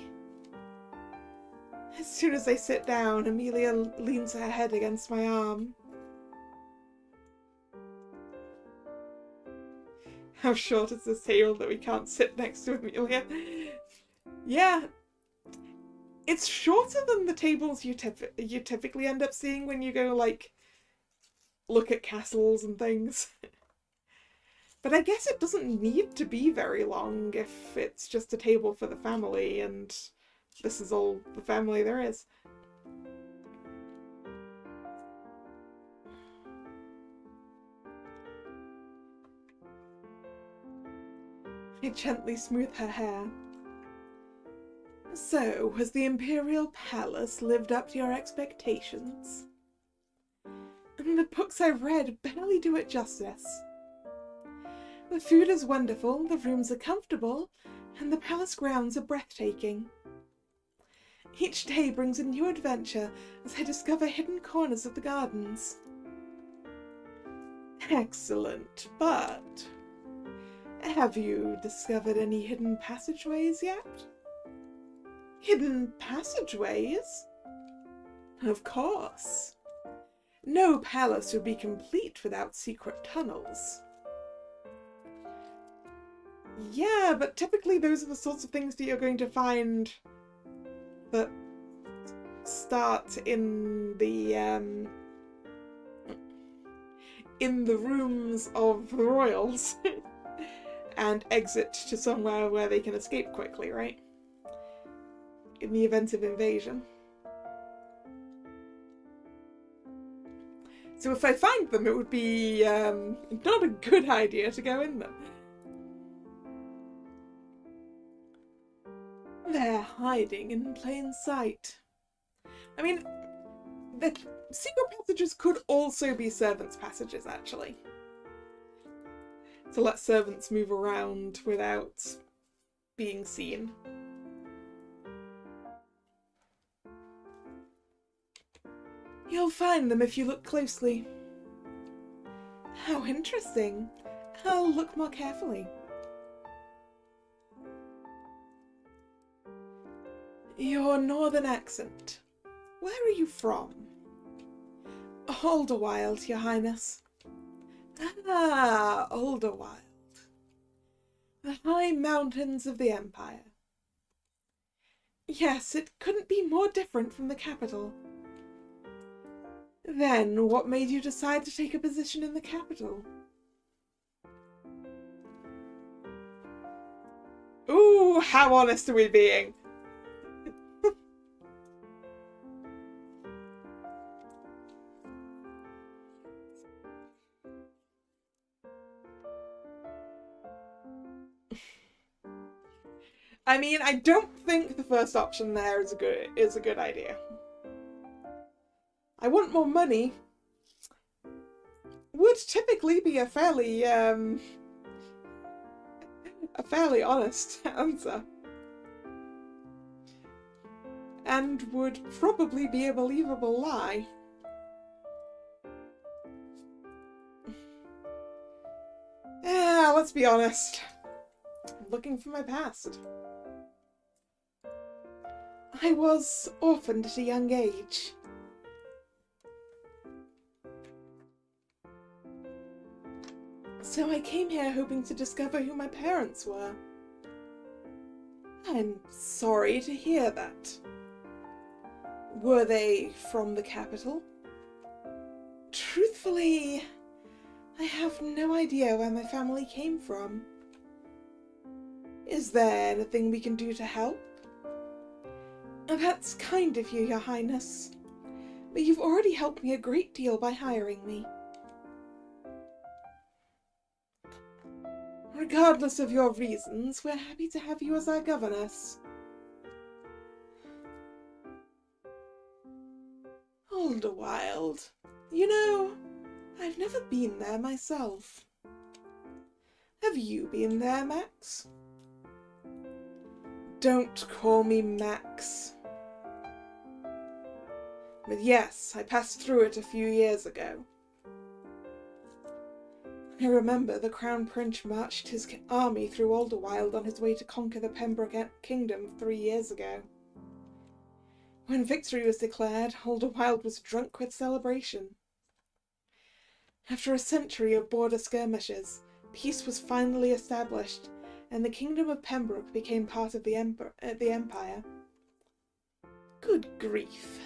As soon as I sit down, Amelia leans her head against my arm. How short is this table that we can't sit next to Amelia? Yeah. It's shorter than the tables you typically end up seeing when you go, like, look at castles and things. But I guess it doesn't need to be very long if it's just a table for the family and this is all the family there is. I gently smooth her hair. So, has the Imperial Palace lived up to your expectations? The books I've read barely do it justice. The food is wonderful, the rooms are comfortable, and the palace grounds are breathtaking. Each day brings a new adventure as I discover hidden corners of the gardens. Excellent, but have you discovered any hidden passageways yet? Hidden passageways? Of course. No palace would be complete without secret tunnels. Yeah, but typically those are the sorts of things that you're going to find that start in the rooms of the royals and exit to somewhere where they can escape quickly, right? In the event of invasion. So if I find them, it would be not a good idea to go in them. They're hiding in plain sight. I mean, the secret passages could also be servants' passages, actually. To let servants move around without being seen. You'll find them if you look closely. How interesting. I'll look more carefully. Your northern accent. Where are you from? Alderwild, Your Highness. Ah, Alderwild. The high mountains of the Empire. Yes, it couldn't be more different from the capital. Then, what made you decide to take a position in the capital? Ooh, how honest are we being? I mean, I don't think the first option there is a good idea. I want more money. Would typically be a fairly honest answer. And would probably be a believable lie. Yeah, let's be honest. I'm looking for my past. I was orphaned at a young age. So I came here hoping to discover who my parents were. I'm sorry to hear that. Were they from the capital? Truthfully, I have no idea where my family came from. Is there anything we can do to help? That's kind of you, Your Highness. But you've already helped me a great deal by hiring me. Regardless of your reasons, we're happy to have you as our governess. Alderwild. You know, I've never been there myself. Have you been there, Max? Don't call me Max. But yes, I passed through it a few years ago. I remember the Crown Prince marched his army through Alderwild on his way to conquer the Pembroke Kingdom 3 years ago. When victory was declared, Alderwild was drunk with celebration. After a century of border skirmishes, peace was finally established, and the Kingdom of Pembroke became part of the Empire. Good grief.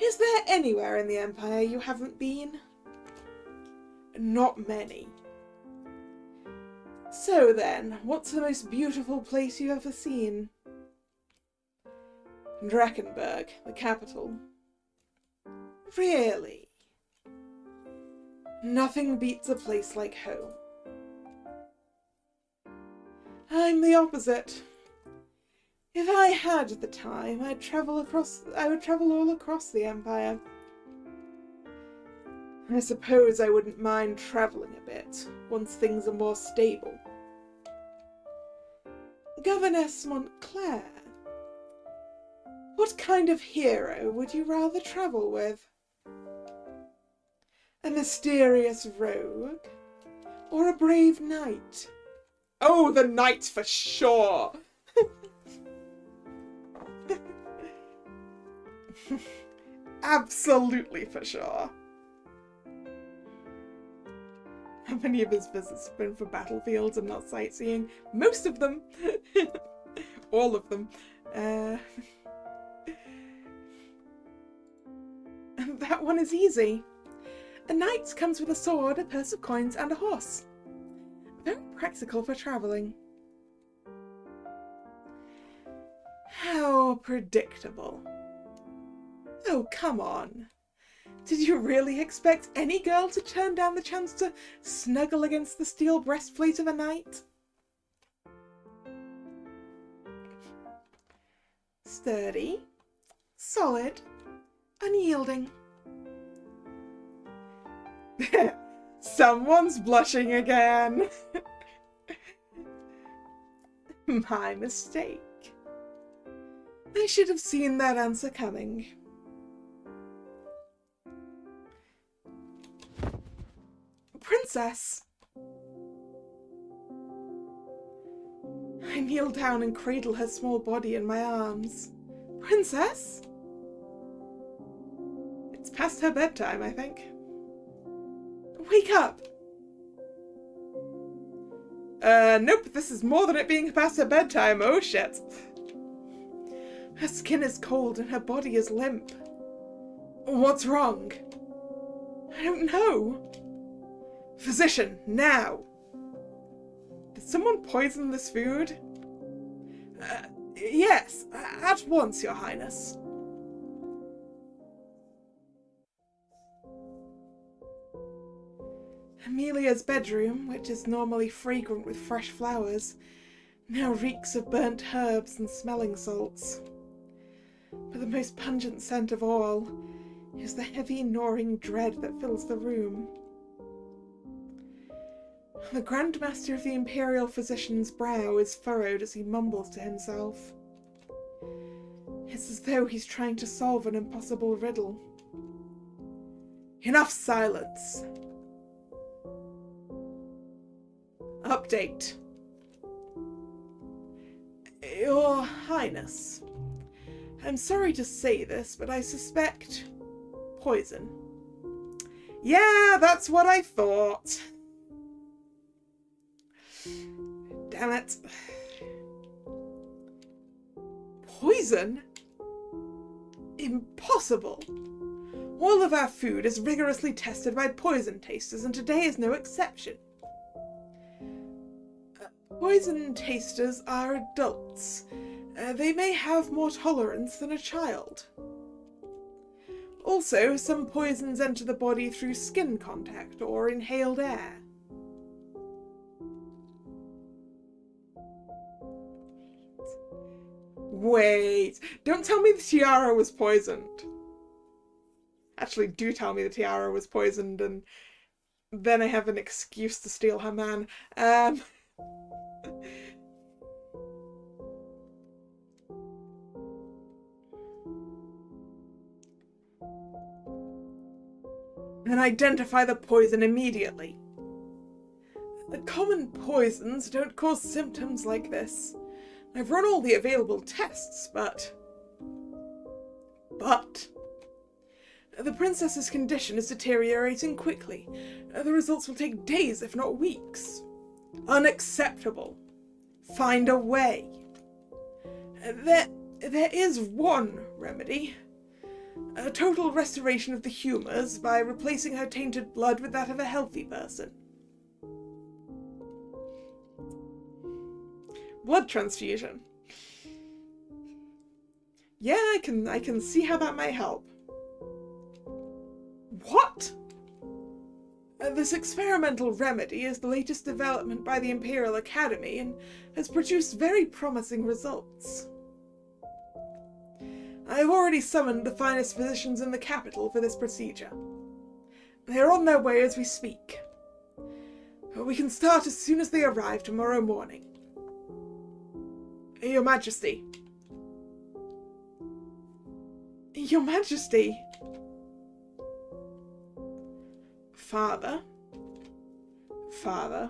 Is there anywhere in the Empire you haven't been? Not many. So then, what's the most beautiful place you've ever seen? Drakkenberg, the capital. Really? Nothing beats a place like home. I'm the opposite. If I had the time, I would travel all across the Empire. I suppose I wouldn't mind travelling a bit, once things are more stable. Governess Montclair, what kind of hero would you rather travel with? A mysterious rogue? Or a brave knight? Oh, the knight for sure! Absolutely for sure. How many of his visits have been for battlefields and not sightseeing? Most of them! All of them. That one is easy. A knight comes with a sword, a purse of coins, and a horse. Very practical for travelling. How predictable. Oh, come on. Did you really expect any girl to turn down the chance to snuggle against the steel breastplate of a knight? Sturdy, solid, unyielding. Someone's blushing again. My mistake. I should have seen that answer coming. Princess! I kneel down and cradle her small body in my arms. Princess? It's past her bedtime, I think. Wake up! Nope, this is more than it being past her bedtime. Oh shit. Her skin is cold and her body is limp. What's wrong? I don't know. Physician, now! Did someone poison this food? Yes, at once, Your Highness. Amelia's bedroom, which is normally fragrant with fresh flowers, now reeks of burnt herbs and smelling salts. But the most pungent scent of all is the heavy, gnawing dread that fills the room. The Grand Master of the Imperial Physician's brow is furrowed as he mumbles to himself. It's as though he's trying to solve an impossible riddle. Enough silence! Update. Your Highness, I'm sorry to say this, but I suspect poison. Yeah, that's what I thought. Damn it. Poison? Impossible. All of our food is rigorously tested by poison tasters, and today is no exception. Poison tasters are adults. They may have more tolerance than a child. Also, some poisons enter the body through skin contact or inhaled air. Wait, don't tell me the tiara was poisoned. Actually, do tell me the tiara was poisoned, and then I have an excuse to steal her man. And identify the poison immediately. The common poisons don't cause symptoms like this. I've run all the available tests, but the princess's condition is deteriorating quickly. The results will take days, if not weeks. Unacceptable. Find a way. There is one remedy. A total restoration of the humours by replacing her tainted blood with that of a healthy person. Blood transfusion. Yeah, I can see how that might help. What? This experimental remedy is the latest development by the Imperial Academy and has produced very promising results. I have already summoned the finest physicians in the capital for this procedure. They are on their way as we speak. We can start as soon as they arrive tomorrow morning. Your Majesty. Your Majesty. Father. Father.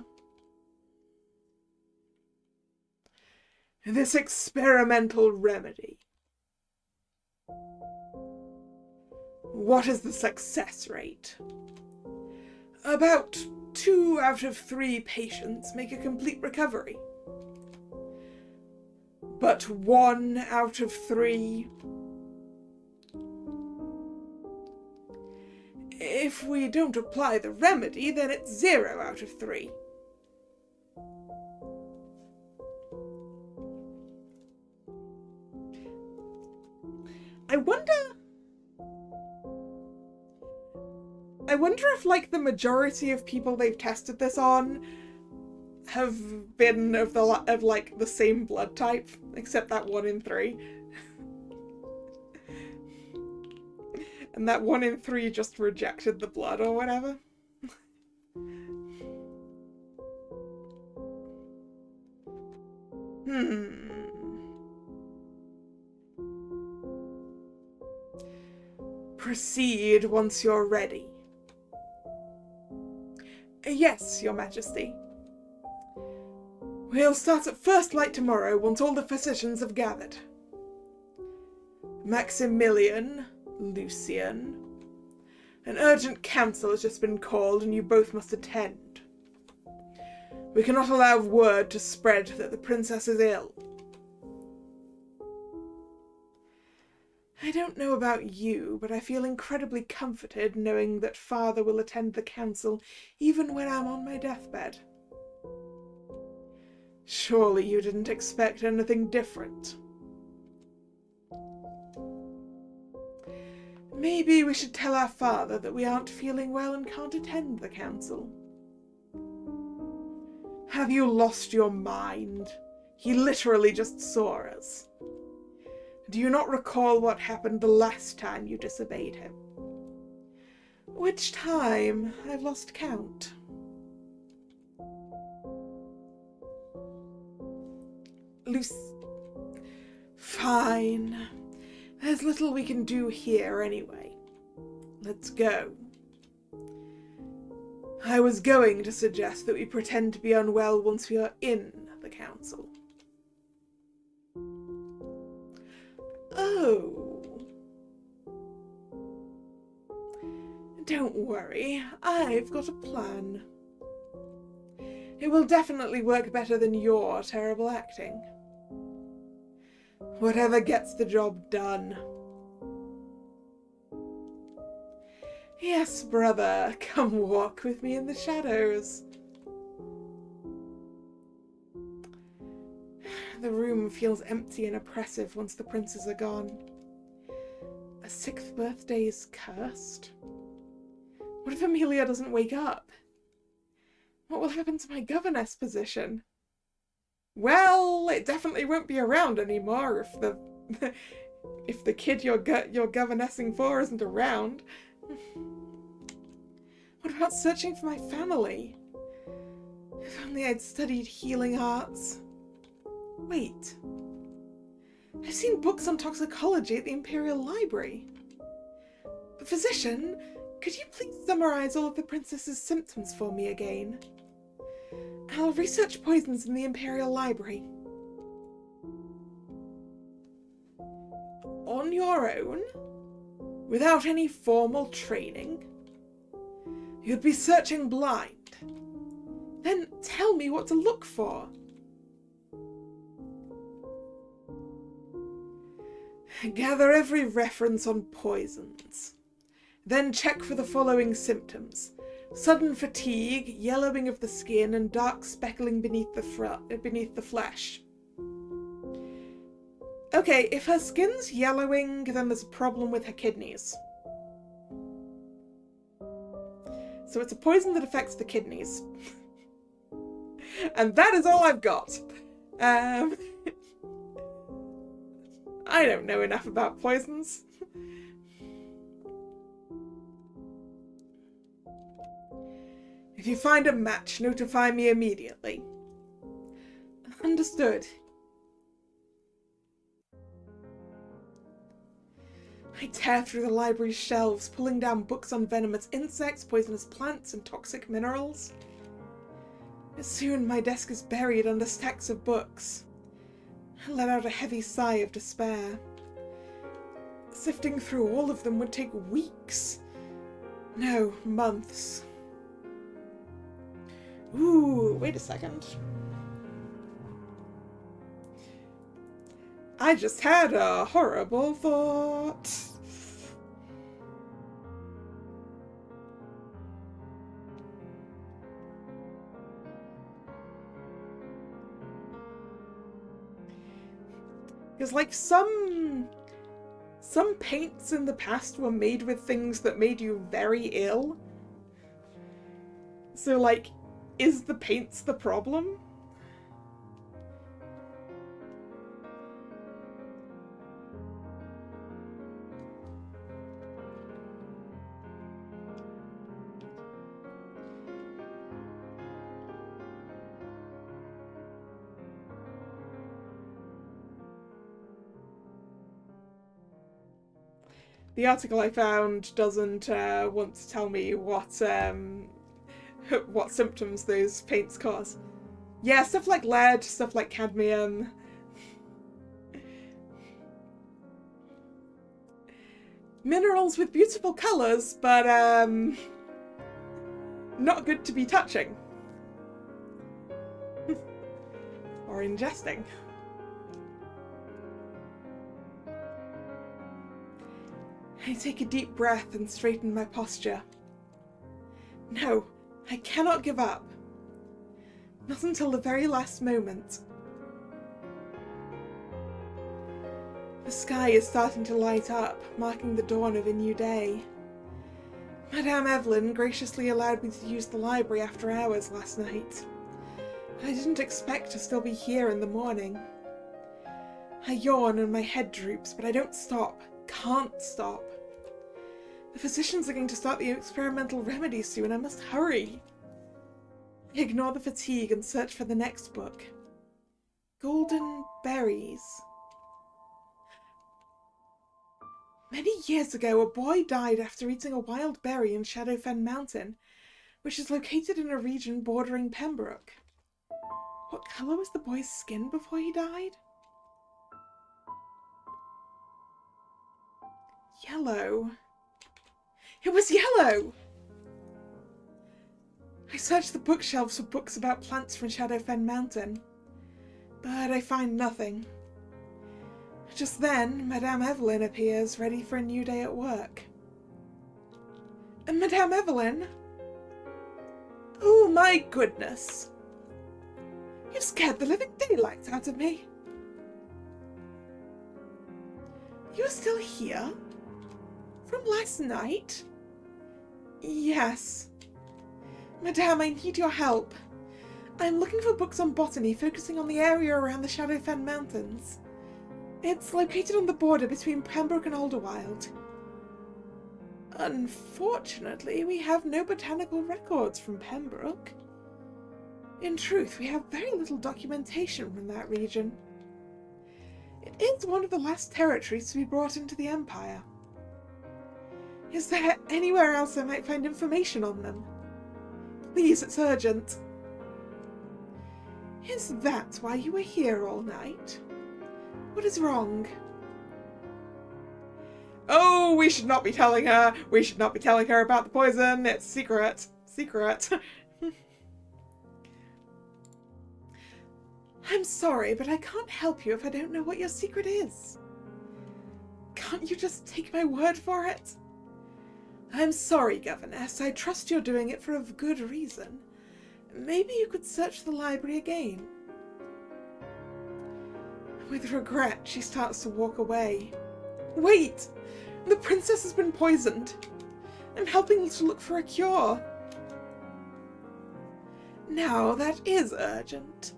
This experimental remedy. What is the success rate? About 2 out of 3 patients make a complete recovery. But 1 out of 3... If we don't apply the remedy, then it's 0 out of 3. I wonder if, like, the majority of people they've tested this on have been of the same blood type, except that 1 in 3. And that 1 in 3 just rejected the blood or whatever. Proceed once you're ready. Yes, Your Majesty. We'll start at first light tomorrow once all the physicians have gathered. Maximilian, Lucian, an urgent council has just been called and you both must attend. We cannot allow word to spread that the princess is ill. I don't know about you, but I feel incredibly comforted knowing that Father will attend the council even when I'm on my deathbed. Surely you didn't expect anything different. Maybe we should tell our father that we aren't feeling well and can't attend the council. Have you lost your mind? He literally just saw us. Do you not recall what happened the last time you disobeyed him? Which time? I've lost count. Fine. There's little we can do here anyway. Let's go. I was going to suggest that we pretend to be unwell once we are in the council. Oh. Don't worry, I've got a plan. It will definitely work better than your terrible acting. Whatever gets the job done. Yes, brother, come walk with me in the shadows. The room feels empty and oppressive once the princes are gone. A 6th birthday is cursed? What if Amelia doesn't wake up? What will happen to my governess position? Well, it definitely won't be around anymore if the kid you're governessing for isn't around. What about searching for my family? If only I'd studied healing arts. Wait. I've seen books on toxicology at the Imperial Library. Physician, could you please summarize all of the princess's symptoms for me again? I'll research poisons in the Imperial Library. On your own? Without any formal training? You'd be searching blind. Then tell me what to look for. Gather every reference on poisons. Then check for the following symptoms. Sudden fatigue, yellowing of the skin, and dark speckling beneath the flesh. Okay, if her skin's yellowing, then there's a problem with her kidneys. So it's a poison that affects the kidneys. And that is all I've got. I don't know enough about poisons. If you find a match, notify me immediately. Understood. I tear through the library's shelves, pulling down books on venomous insects, poisonous plants, and toxic minerals. Soon my desk is buried under stacks of books. I let out a heavy sigh of despair. Sifting through all of them would take weeks. No, months. Ooh, wait a second. I just had a horrible thought. Because, like, some paints in the past were made with things that made you very ill. So, like, is the paints the problem? The article I found doesn't want to tell me what what symptoms those paints cause. Yeah, stuff like lead, stuff like cadmium. Minerals with beautiful colours, but not good to be touching. Or ingesting. I take a deep breath and straighten my posture. No, I cannot give up. Not until the very last moment. The sky is starting to light up, marking the dawn of a new day. Madame Evelyn graciously allowed me to use the library after hours last night. I didn't expect to still be here in the morning. I yawn and my head droops, but I don't stop. Can't stop. The physicians are going to start the experimental remedy soon. I must hurry. I ignore the fatigue and search for the next book. Golden Berries. Many years ago, a boy died after eating a wild berry in Shadowfen Mountain, which is located in a region bordering Pembroke. What colour was the boy's skin before he died? Yellow. It was yellow! I search the bookshelves for books about plants from Shadowfen Mountain, but I find nothing. Just then, Madame Evelyn appears, ready for a new day at work. Madame Evelyn? Oh my goodness! You've scared the living daylights out of me. You're still here? From last night? Yes. Madame, I need your help. I'm looking for books on botany focusing on the area around the Shadowfen Mountains. It's located on the border between Pembroke and Alderwild. Unfortunately, we have no botanical records from Pembroke. In truth, we have very little documentation from that region. It is one of the last territories to be brought into the Empire. Is there anywhere else I might find information on them? Please, it's urgent. Is that why you were here all night? What is wrong? Oh, we should not be telling her. We should not be telling her about the poison. It's secret. Secret. I'm sorry, but I can't help you if I don't know what your secret is. Can't you just take my word for it? I'm sorry, Governess. I trust you're doing it for a good reason. Maybe you could search the library again. With regret, she starts to walk away. Wait! The princess has been poisoned. I'm helping to look for a cure. Now, that is urgent.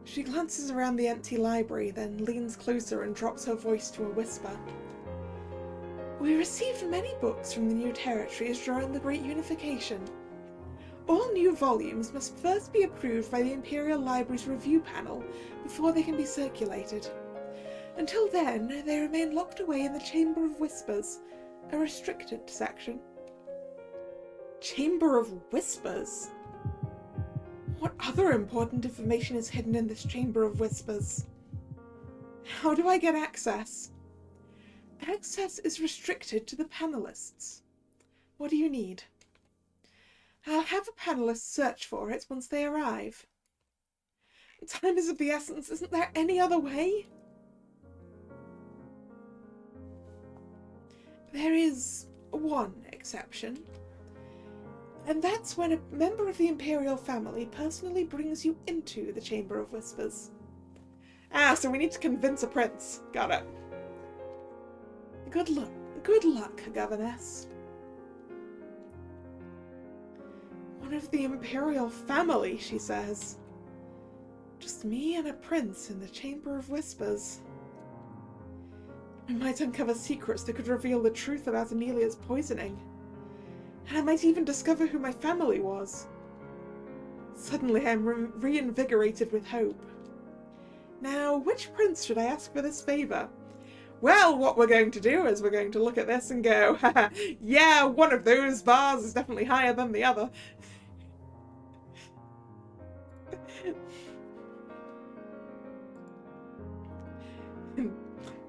She glances around the empty library, then leans closer and drops her voice to a whisper. We received many books from the new territories during the Great Unification. All new volumes must first be approved by the Imperial Library's review panel before they can be circulated. Until then, they remain locked away in the Chamber of Whispers, a restricted section. Chamber of Whispers? What other important information is hidden in this Chamber of Whispers? How do I get access? Access is restricted to the panelists. What do you need? I'll have a panelist search for it once they arrive. Time is of the essence. Isn't there any other way? There is one exception. And that's when a member of the Imperial family personally brings you into the Chamber of Whispers. Ah, so we need to convince a prince. Got it. Good luck, Governess. One of the Imperial family, she says. Just me and a prince in the Chamber of Whispers. I might uncover secrets that could reveal the truth about Amelia's poisoning. And I might even discover who my family was. Suddenly I'm reinvigorated with hope. Now, which prince should I ask for this favour? Well, what we're going to do is we're going to look at this and go, haha, yeah, one of those bars is definitely higher than the other.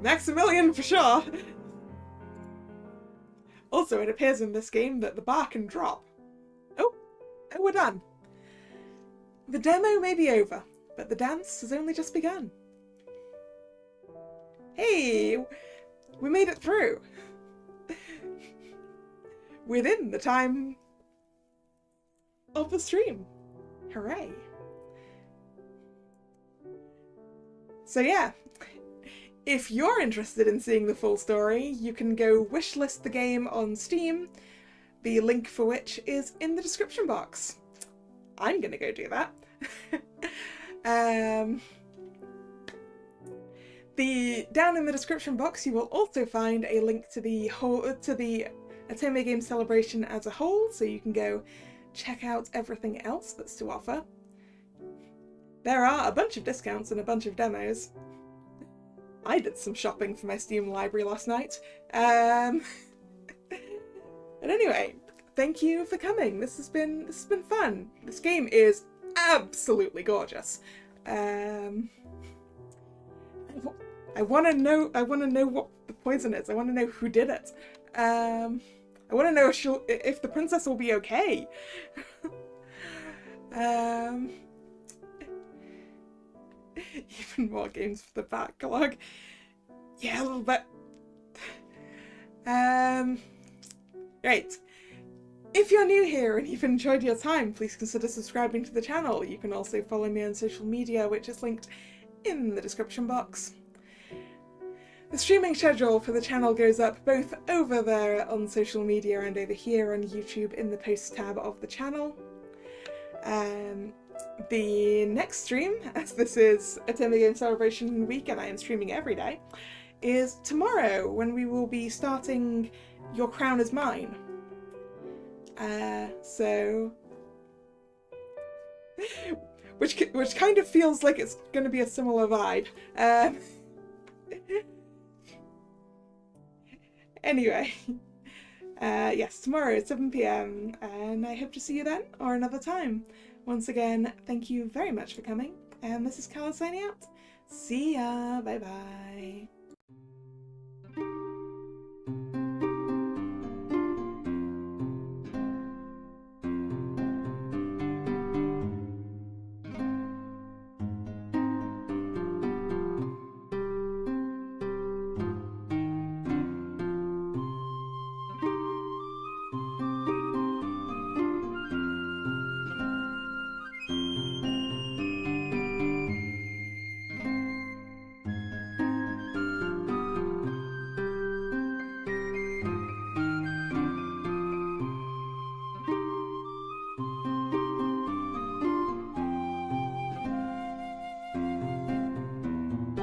Maximilian for sure. Also, it appears in this game that the bar can drop. Oh, we're done. The demo may be over, but the dance has only just begun. Hey, we made it through. Within the time of the stream. Hooray. So yeah, if you're interested in seeing the full story, you can go wishlist the game on Steam, the link for which is in the description box. I'm gonna go do that. Down in the description box, you will also find a link to the Otome Games Celebration as a whole, so you can go check out everything else that's to offer. There are a bunch of discounts and a bunch of demos. I did some shopping for my Steam library last night. But anyway, thank you for coming. This has been fun. This game is absolutely gorgeous. I want to know what the poison is. I want to know who did it. I want to know if the princess will be okay. Even more games for the backlog. Yeah, a little bit. Right. If you're new here and you've enjoyed your time, please consider subscribing to the channel. You can also follow me on social media, which is linked in the description box. The streaming schedule for the channel goes up both over there on social media and over here on YouTube in the posts tab of the channel. The next stream, as this is Otome Games Celebration week and I am streaming every day, is tomorrow when we will be starting Your Crown is Mine. Which kind of feels like it's going to be a similar vibe. Anyway, yes, tomorrow at 7 PM, and I hope to see you then, or another time. Once again, thank you very much for coming, and this is Kalla signing out. See ya, bye bye.